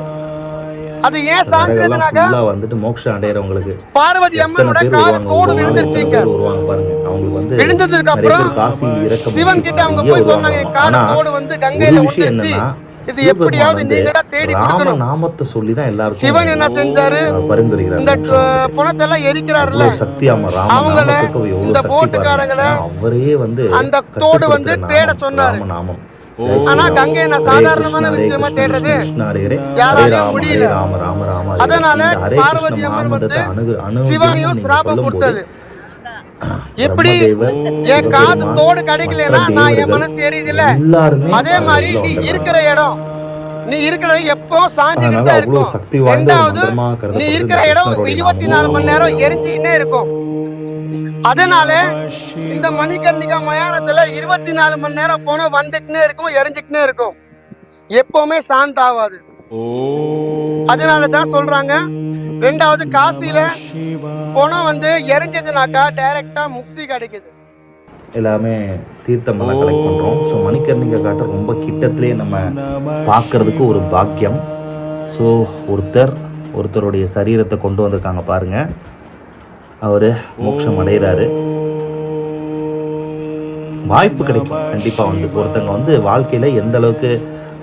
அது ஏன் சாஞ்சிருக்குனாக்க, வந்துட்டு மோட்சம் அடையறவங்களுக்கு பார்வதி அம்மனோட கால் தோடு விழுந்துருச்சுங்க. வருவாங்க பாருங்க, அவங்களுக்கு வந்து விழுந்ததுக்கு அப்புறம் சிவன் கிட்ட அவங்க போய் சொன்னாங்க, கால் தோடு வந்து கங்கையில விழுந்துருச்சு, இது எப்படியாவது நீங்களா தேடி கொடுக்கணும். நாமத்தை சொல்லி தான் எல்லாரும். சிவன் என்ன செஞ்சாரு, இந்த புணத்தெல்லாம் எரிக்கிறாருல, அவங்கள இந்த போட்டுக்காரங்கள அவரே வந்து அந்த தோடு வந்து தேட சொன்னாரு. ஆனா கங்கை என்ன சாதாரணமான விஷயமா தேடுறது யாராலையும் முடியல. அதனால பார்வதி அம்மன் வந்து சிவனையும் சிராபம் கொடுத்தது. எப்படி என் காது தோடு கிடைக்கலன்னா நான் என் மனசு எரியுதுல, அதே மாதிரி நீ இருக்கிற இடம், நீ இருக்கிற எப்போ சாஞ்சுக்கிட்டு தான் இருக்கும். ரெண்டாவது, நீ இருக்கிற இடம் 24 மணி நேரம் எரிஞ்சுக்கிட்டே இருக்கும். அதனால இந்த மணிகர்ணிகா மயானத்துல 24 மணி நேரம் போன வந்துட்டுனே இருக்கும், எரிஞ்சுக்கிட்டே இருக்கும், எப்பவுமே சாந்த ஆகாது. அதனாலதான் சொல்றாங்க. ரெண்டாவது, காசியில போன வந்து எரிஞ்சதுனாக்கா டைரக்டா முக்தி கிடைக்குது. எல்லாமே தீர்த்தமெல்லாம் கலெக்ட் பண்ணுறோம். ஸோ மணிகர்ணிகா காட்டை ரொம்ப கிட்டத்திலே நம்ம பார்க்கறதுக்கு ஒரு பாக்கியம். ஸோ ஒருத்தருடைய சரீரத்தை கொண்டு வந்திருக்காங்க பாருங்கள், அவர் மோட்சம் அடைகிறாரு. வாய்ப்பு கிடைக்கும் கண்டிப்பாக. வந்து ஒருத்தங்க வந்து வாழ்க்கையில் எந்த அளவுக்கு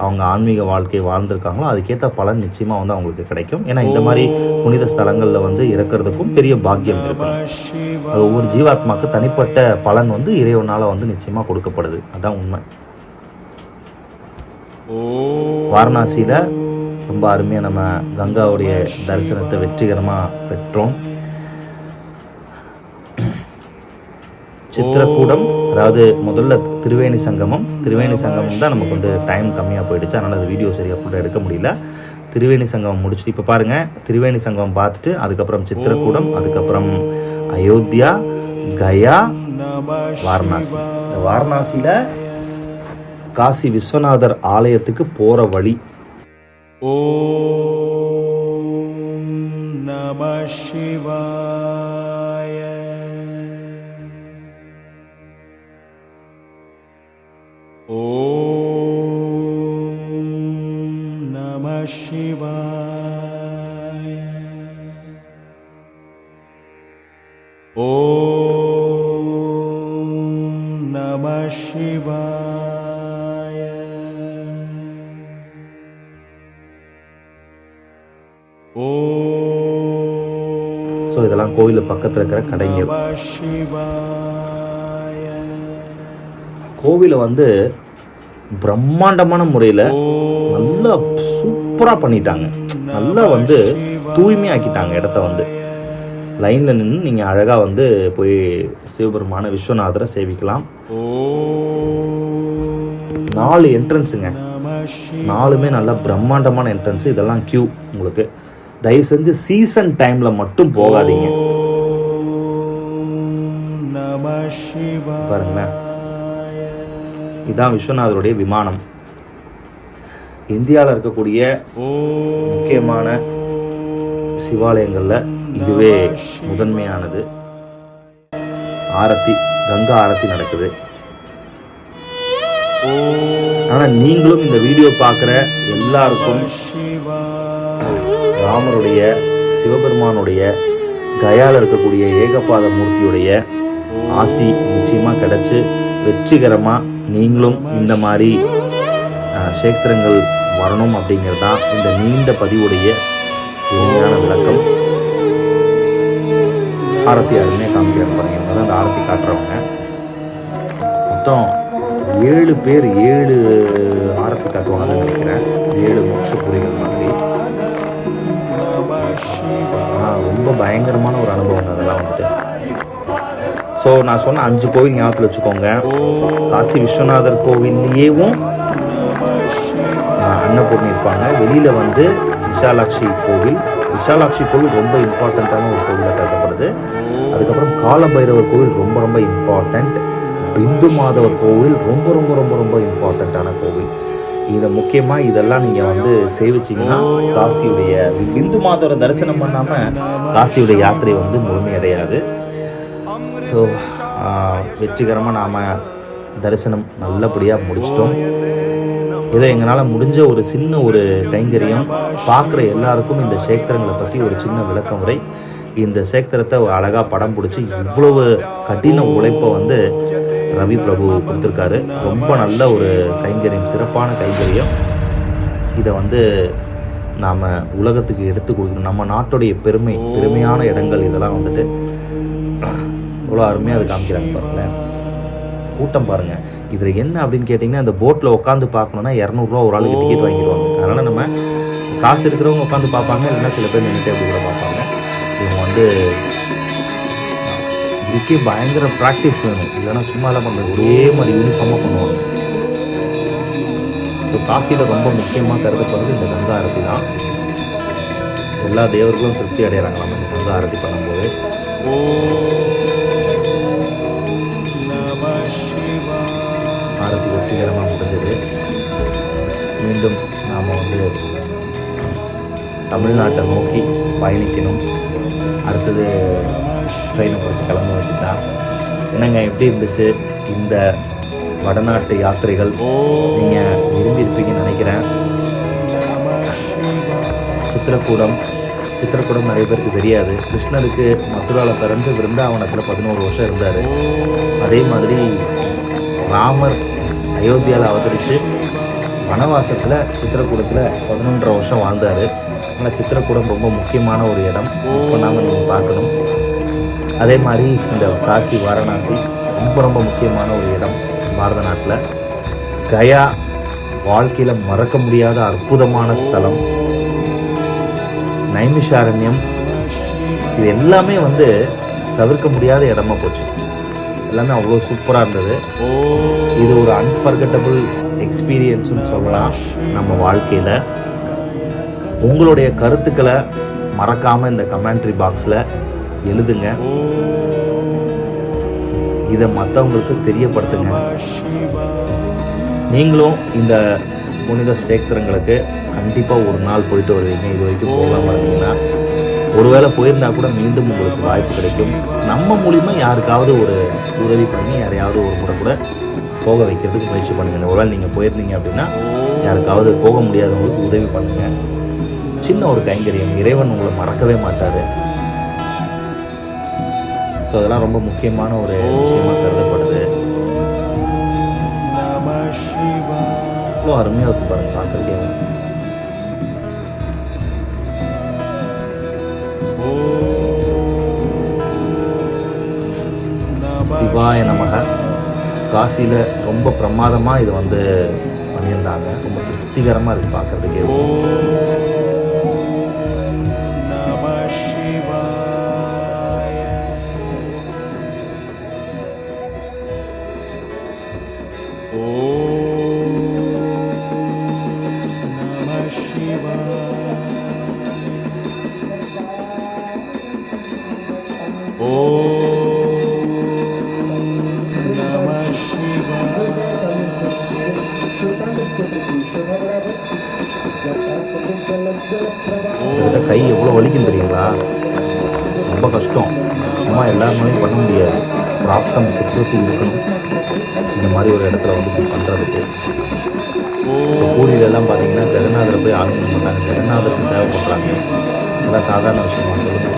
அவங்க ஆன்மீக வாழ்க்கை வாழ்ந்திருக்காங்களோ அதுக்கேற்ற பலன் நிச்சயமாக வந்து அவங்களுக்கு கிடைக்கும். ஏன்னா இந்த மாதிரி புனித ஸ்தலங்களில் வந்து இறக்கிறதுக்கும் பெரிய பாக்கியம் இருக்கும். அது ஒவ்வொரு ஜீவாத்மாவுக்கு தனிப்பட்ட பலன் வந்து இறைவனால் வந்து நிச்சயமாக கொடுக்கப்படுது. அதுதான் உண்மை. வாரணாசியில் ரொம்ப அருமையாக நம்ம கங்காவுடைய தரிசனத்தை வெற்றிகரமாக பெற்றோம். சித்திரக்கூடம், அதாவது முதல்ல திரிவேணி சங்கமம் தான் நமக்கு வந்து டைம் கம்மியாக போயிடுச்சு, அதனால் அது வீடியோ சரியாக ஃபுல்லாக எடுக்க முடியல. திரிவேணி சங்கமம் முடிச்சுட்டு இப்போ பாருங்கள், திரிவேணி சங்கமம் பார்த்துட்டு அதுக்கப்புறம் சித்திரக்கூடம், அதுக்கப்புறம் அயோத்தியா, கயா, வாரணாசி. இந்த வாரணாசியில் காசி விஸ்வநாதர் ஆலயத்துக்கு போகிற வழி. ஓம் நம சிவாய. ஓம் நம சிவாய. ஓம் நம சிவாய. ஸோ இதெல்லாம் கோவில் பக்கத்தில் இருக்கிற கடைகள். கோவிலை வந்து பிரம்மாண்டமான முறையில் நல்லா சூப்பராக பண்ணிட்டாங்க. நல்லா வந்து தூய்மையாக்கிட்டாங்க இடத்த. வந்து லைனில் நின்று நீங்கள் அழகாக வந்து போய் சிவபெருமான விஸ்வநாதரை சேவிக்கலாம். 4 என்ட்ரன்ஸுங்க, 4மே நல்லா பிரம்மாண்டமான என்ட்ரன்ஸு. இதெல்லாம் கியூ. உங்களுக்கு தயவு செஞ்சு சீசன் டைமில் மட்டும் போகாதீங்க. பாருங்களேன், இதுதான் விஸ்வநாதருடைய விமானம். இந்தியாவில் இருக்கக்கூடிய முக்கியமான சிவாலயங்களில் இதுவே முதன்மையானது. ஆரத்தி, கங்கா ஆரத்தி நடக்குது. ஆனால் நீங்களும் இந்த வீடியோ பார்க்குற எல்லாருக்கும் ராமருடைய, சிவபெருமானுடைய, கயாவில் இருக்கக்கூடிய ஏகபாத மூர்த்தியுடைய ஆசி நிச்சயமாக கிடச்சி வெற்றிகரமாக நீங்களும் இந்த மாதிரி சேத்திரங்கள் வரணும் அப்படிங்கிறது தான் இந்த நீண்ட பதிவுடைய எளிமையான விளக்கம். ஆரத்தி அருமையாக காமிக்கிறாங்க பாருங்க. இவங்க தான் அந்த ஆரத்தி காட்டுறவங்க. மொத்தம் 7 பேர் 7 ஆரத்தி காட்டுவாங்கன்னு நினைக்கிறேன். 7 மோட்ச புரிகள் மாதிரி. ரொம்ப பயங்கரமான ஒரு அனுபவம் அதெல்லாம் வந்துட்டு. ஸோ நான் சொன்ன 5 கோவில் ஞாபகத்தில் வச்சுக்கோங்க. காசி விஸ்வநாதர் கோவில்லையேவும் அன்னபூர்ணி இருப்பாங்க. வெளியில் வந்து விஷாலாட்சி கோவில். விஷாலாட்சி கோவில் ரொம்ப இம்பார்ட்டண்ட்டான ஒரு கோவிலாக கருதப்படுது. அதுக்கப்புறம் காலபைரவர் கோவில் ரொம்ப ரொம்ப இம்பார்ட்டண்ட். பிந்து மாதவர் கோவில் ரொம்ப ரொம்ப ரொம்ப ரொம்ப இம்பார்ட்டண்ட்டான கோவில். இதை முக்கியமாக இதெல்லாம் நீங்கள் வந்து சேவிச்சிங்கன்னா காசியுடைய பிந்து மாதவரை தரிசனம் பண்ணாமல் காசியுடைய யாத்திரை வந்து முழுமையடையாது. ஸோ வெற்றிகரமாக நாம் தரிசனம் நல்லபடியாக முடிச்சிட்டோம். ஏதோ எங்களால் முடிஞ்ச ஒரு சின்ன ஒரு கைங்கரியம். பார்க்குற எல்லாருக்கும் இந்த சேத்திரங்களை பற்றி ஒரு சின்ன விளக்கம் உரை. இந்த சேத்திரத்தை அழகாக படம் பிடிச்சி இவ்வளவு கடின உழைப்பை வந்து ரவி பிரபு கொடுத்துருக்காரு. ரொம்ப நல்ல ஒரு கைங்கரியம், சிறப்பான கைங்கரியம். இதை வந்து நாம் உலகத்துக்கு எடுத்து கொடுக்கணும். நம்ம நாட்டுடைய பெருமையான இடங்கள் இதெல்லாம் வந்துட்டு இவ்வளோ அருமையாக அது காமிக்கிறாங்க பாருங்களேன். கூட்டம் பாருங்கள். இதில் என்ன அப்படின்னு கேட்டிங்கன்னா, இந்த போட்டில் உட்காந்து பார்க்கணுன்னா 200 ரூபா ஒரு ஆளுக்கு டிக்கெட் வாங்கிடுவாங்க. அதனால் நம்ம காசு இருக்கிறவங்க உட்காந்து பார்ப்பாங்க, இல்லைன்னா சில பேர் நின்றுட்டு அப்படி கூட பார்ப்பாங்க. இவங்க வந்து இதுக்கே பயங்கர ப்ராக்டிஸ் வேணும், இல்லைன்னா சும்மா எல்லாம் பண்ணுறது ஒரே மாதிரி யூனிஃபார்மாக பண்ணுவாங்க. ஸோ காசியில் ரொம்ப முக்கியமாக கருதப்படுறது இந்த கங்கா ஆரத்தி தான். எல்லா தேவர்களும் திருப்தி அடைகிறாங்க நம்ம இந்த கங்கா ஆரத்தி பண்ணும்போது. ஆரத்தி வெற்றிகரமாக முடிஞ்சது. மீண்டும் நாம் வந்து தமிழ்நாட்டை நோக்கி பயணிக்கணும். அடுத்தது ட்ரெயினை பிடிச்சி கிளம்ப வச்சுட்டான். என்னங்க எப்படி இருந்துச்சு இந்த வடநாட்டு யாத்திரைகள்? நீங்கள் விரும்பியிருப்பீங்கன்னு நினைக்கிறேன். சித்திரக்கூடம் நிறைய பேருக்கு தெரியாது. கிருஷ்ணருக்கு மதுராவில் பிறந்து விருந்தாவனத்தில் 11 வருஷம் இருந்தார். அதே மாதிரி ராமர் அயோத்தியாவில் அவதரித்து வனவாசத்தில் சித்திரக்கூடத்தில் 11.5 வருஷம் வாழ்ந்தார். ஆனால் சித்திரக்கூடம் ரொம்ப முக்கியமான ஒரு இடம், மிஸ் பண்ணாமல் நீங்கள் பார்க்கணும். அதே மாதிரி இந்த காசி வாரணாசி ரொம்ப ரொம்ப முக்கியமான ஒரு இடம் பாரத நாட்டில். கயா வாழ்க்கையில் மறக்க முடியாத அற்புதமான ஸ்தலம். நைமிஷாரண்யம், இது எல்லாமே வந்து தவிர்க்க முடியாத இடமா போச்சு. எல்லாமே அவ்வளோ சூப்பராக இருந்தது. இது ஒரு அன்ஃபர்கட்டபிள் எக்ஸ்பீரியன்ஸ்னு சொல்லலாம் நம்ம வாழ்க்கையில். உங்களுடைய கருத்துக்களை மறக்காமல் இந்த கமெண்ட்ரி பாக்ஸில் எழுதுங்க. இதை மற்றவங்களுக்கு தெரியப்படுத்துங்க. நீங்களும் இந்த புனித சேத்திரங்களுக்கு கண்டிப்பாக ஒரு நாள் போயிட்டு வருவீங்க. இது வரைக்கும் போகாமல் இருந்தீங்கன்னா, ஒருவேளை போயிருந்தா கூட மீண்டும் உங்களுக்கு வாய்ப்பு கிடைக்கும். நம்ம மூலிமா யாருக்காவது ஒரு உதவி பண்ணி யாரையாவது ஒரு முறை கூட போக வைக்கிறதுக்கு முயற்சி பண்ணுங்கள். ஒருவேளை நீங்கள் போயிருந்தீங்க அப்படின்னா யாருக்காவது போக முடியாதவங்களுக்கு உதவி பண்ணுங்கள். சின்ன ஒரு கைங்கரியம், இறைவன் உங்களை மறக்கவே மாட்டார். ஸோ அதெல்லாம் ரொம்ப முக்கியமான ஒரு விஷயமாக கருதப்படுது. இவ்வளோ அருமையாக இருக்கு பாருங்க பார்த்துருக்கேன். சிவாய நமக. காசியில் ரொம்ப பிரமாதமாக இது வந்து பண்ணியிருந்தாங்க. ரொம்ப திருப்திகரமாக இருக்குது பார்க்குறதுக்கே. கை எவ்வளோ வலிக்கும் தெரியுங்களா? ரொம்ப கஷ்டம். சும்மா எல்லாருமாலையும் பண்ண முடியாது. பிராப்தம் சுற்றுத்தி இருக்கணும் இந்த மாதிரி ஒரு இடத்துல வந்து பண்ணுறதுக்கு. பூரியிலெல்லாம் பார்த்தீங்கன்னா ஜெகநாதரை போய் ஆளுங்க மாட்டாங்க, ஜெகநாதருக்கு சேவை பண்ணுறாங்க. அதெல்லாம் சாதாரண விஷயமா சொல்லுங்கள்.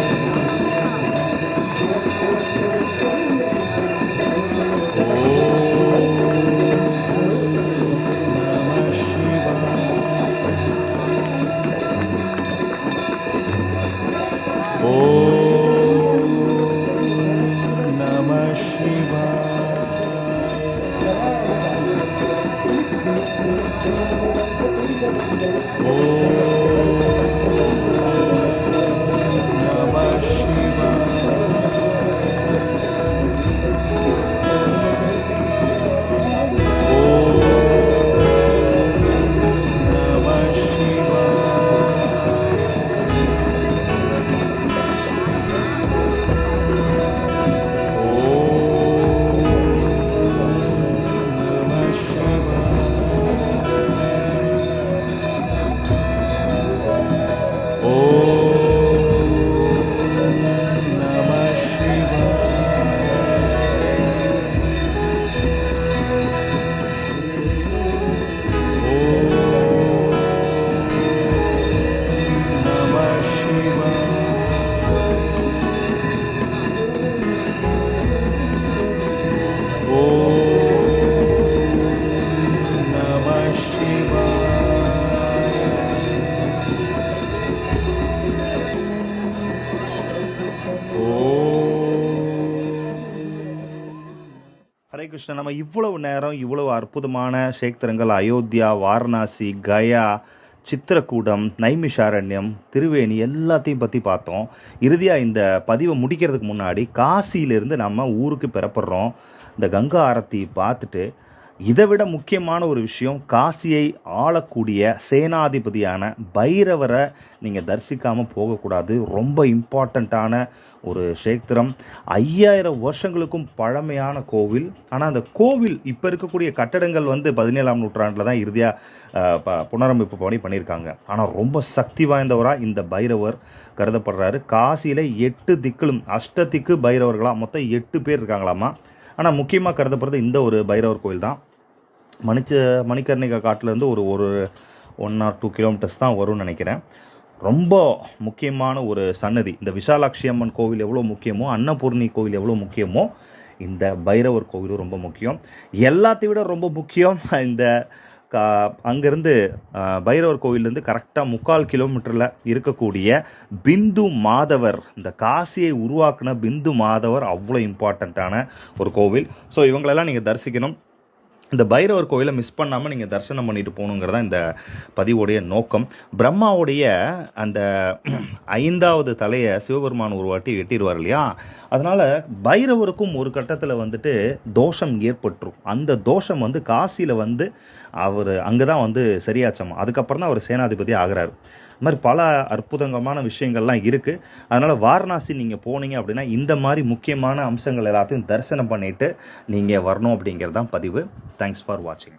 ஹரே கிருஷ்ணா. நம்ம இவ்வளவு நேரம் இவ்வளவு அற்புதமான சேத்திரங்கள் அயோத்தியா, வாரணாசி, கயா, சித்திரக்கூடம், நைமிஷாரண்யம், திருவேணி எல்லாத்தையும் பற்றி பார்த்தோம். இறுதியாக இந்த பதிவை முடிக்கிறதுக்கு முன்னாடி காசியிலிருந்து நம்ம ஊருக்கு பெறப்படுறோம். இந்த கங்கா ஆரத்தி பார்த்துட்டு இதை விட முக்கியமான ஒரு விஷயம், காசியை ஆளக்கூடிய சேனாதிபதியான பைரவரை நீங்கள் தரிசிக்காமல் போகக்கூடாது. ரொம்ப இம்பார்ட்டண்ட்டான ஒரு க்ஷேத்திரம். 5000 வருஷங்களுக்கும் பழமையான கோவில். ஆனால் அந்த கோவில் இப்போ இருக்கக்கூடிய கட்டடங்கள் வந்து 17ஆம் நூற்றாண்டில் தான் இறுதியாக புனரமைப்பு பண்ணியிருக்காங்க. ஆனால் ரொம்ப சக்தி வாய்ந்தவராக இந்த பைரவர் கருதப்படுறாரு. காசியில் 8 திக்கிலும் அஷ்டதிக்கு பைரவர்களாக மொத்தம் 8 பேர் இருக்காங்களாமா. ஆனால் முக்கியமாக கருதப்படுறது இந்த ஒரு பைரவர் கோவில் தான். மணிக்கர்ணிகா காட்டிலேருந்து ஒரு 1 or 2 கிலோமீட்டர்ஸ் தான் வரும்னு நினைக்கிறேன். ரொம்ப முக்கியமான ஒரு சன்னதி. இந்த விஷாலாட்சி அம்மன் கோவில் எவ்வளோ முக்கியமோ, அன்னபூர்ணி கோவில் எவ்வளோ முக்கியமோ, இந்த பைரவர் கோவிலும் ரொம்ப முக்கியம். எல்லாத்தையும் விட ரொம்ப முக்கியம் இந்த அங்கேருந்து பைரவர் கோவிலேருந்து கரெக்டாக 3/4 கிலோமீட்டரில் இருக்கக்கூடிய பிந்து மாதவர். இந்த காசியை உருவாக்குன பிந்து மாதவர் அவ்வளோ இம்பார்ட்டண்ட்டான ஒரு கோவில். ஸோ இவங்களெல்லாம் நீங்கள் தரிசிக்கணும். இந்த பைரவர் கோயிலை மிஸ் பண்ணாமல் நீங்கள் தரிசனம் பண்ணிட்டு போகணுங்கிறதான் இந்த பதிவுடைய நோக்கம். பிரம்மாவுடைய அந்த 5வது தலையை சிவபெருமான் ஒரு வாட்டி வெட்டிடுவார் இல்லையா, அதனால் பைரவருக்கும் ஒரு கட்டத்தில் வந்துட்டு தோஷம் ஏற்பட்டுரும். அந்த தோஷம் வந்து காசியில் வந்து அவர் அங்கே தான் வந்து சரியாச்சமா. அதுக்கப்புறம் தான் அவர் சேனாதிபதி ஆகிறார். இது மாதிரி பல அற்புதமான விஷயங்கள்லாம் இருக்குது. அதனால் வாரணாசி நீங்கள் போனீங்க அப்படின்னா இந்த மாதிரி முக்கியமான அம்சங்கள் எல்லாத்தையும் தரிசனம் பண்ணிவிட்டு நீங்கள் வரணும் அப்படிங்கிறது தான் பதிவு. தேங்க்ஸ் ஃபார் வாட்சிங்.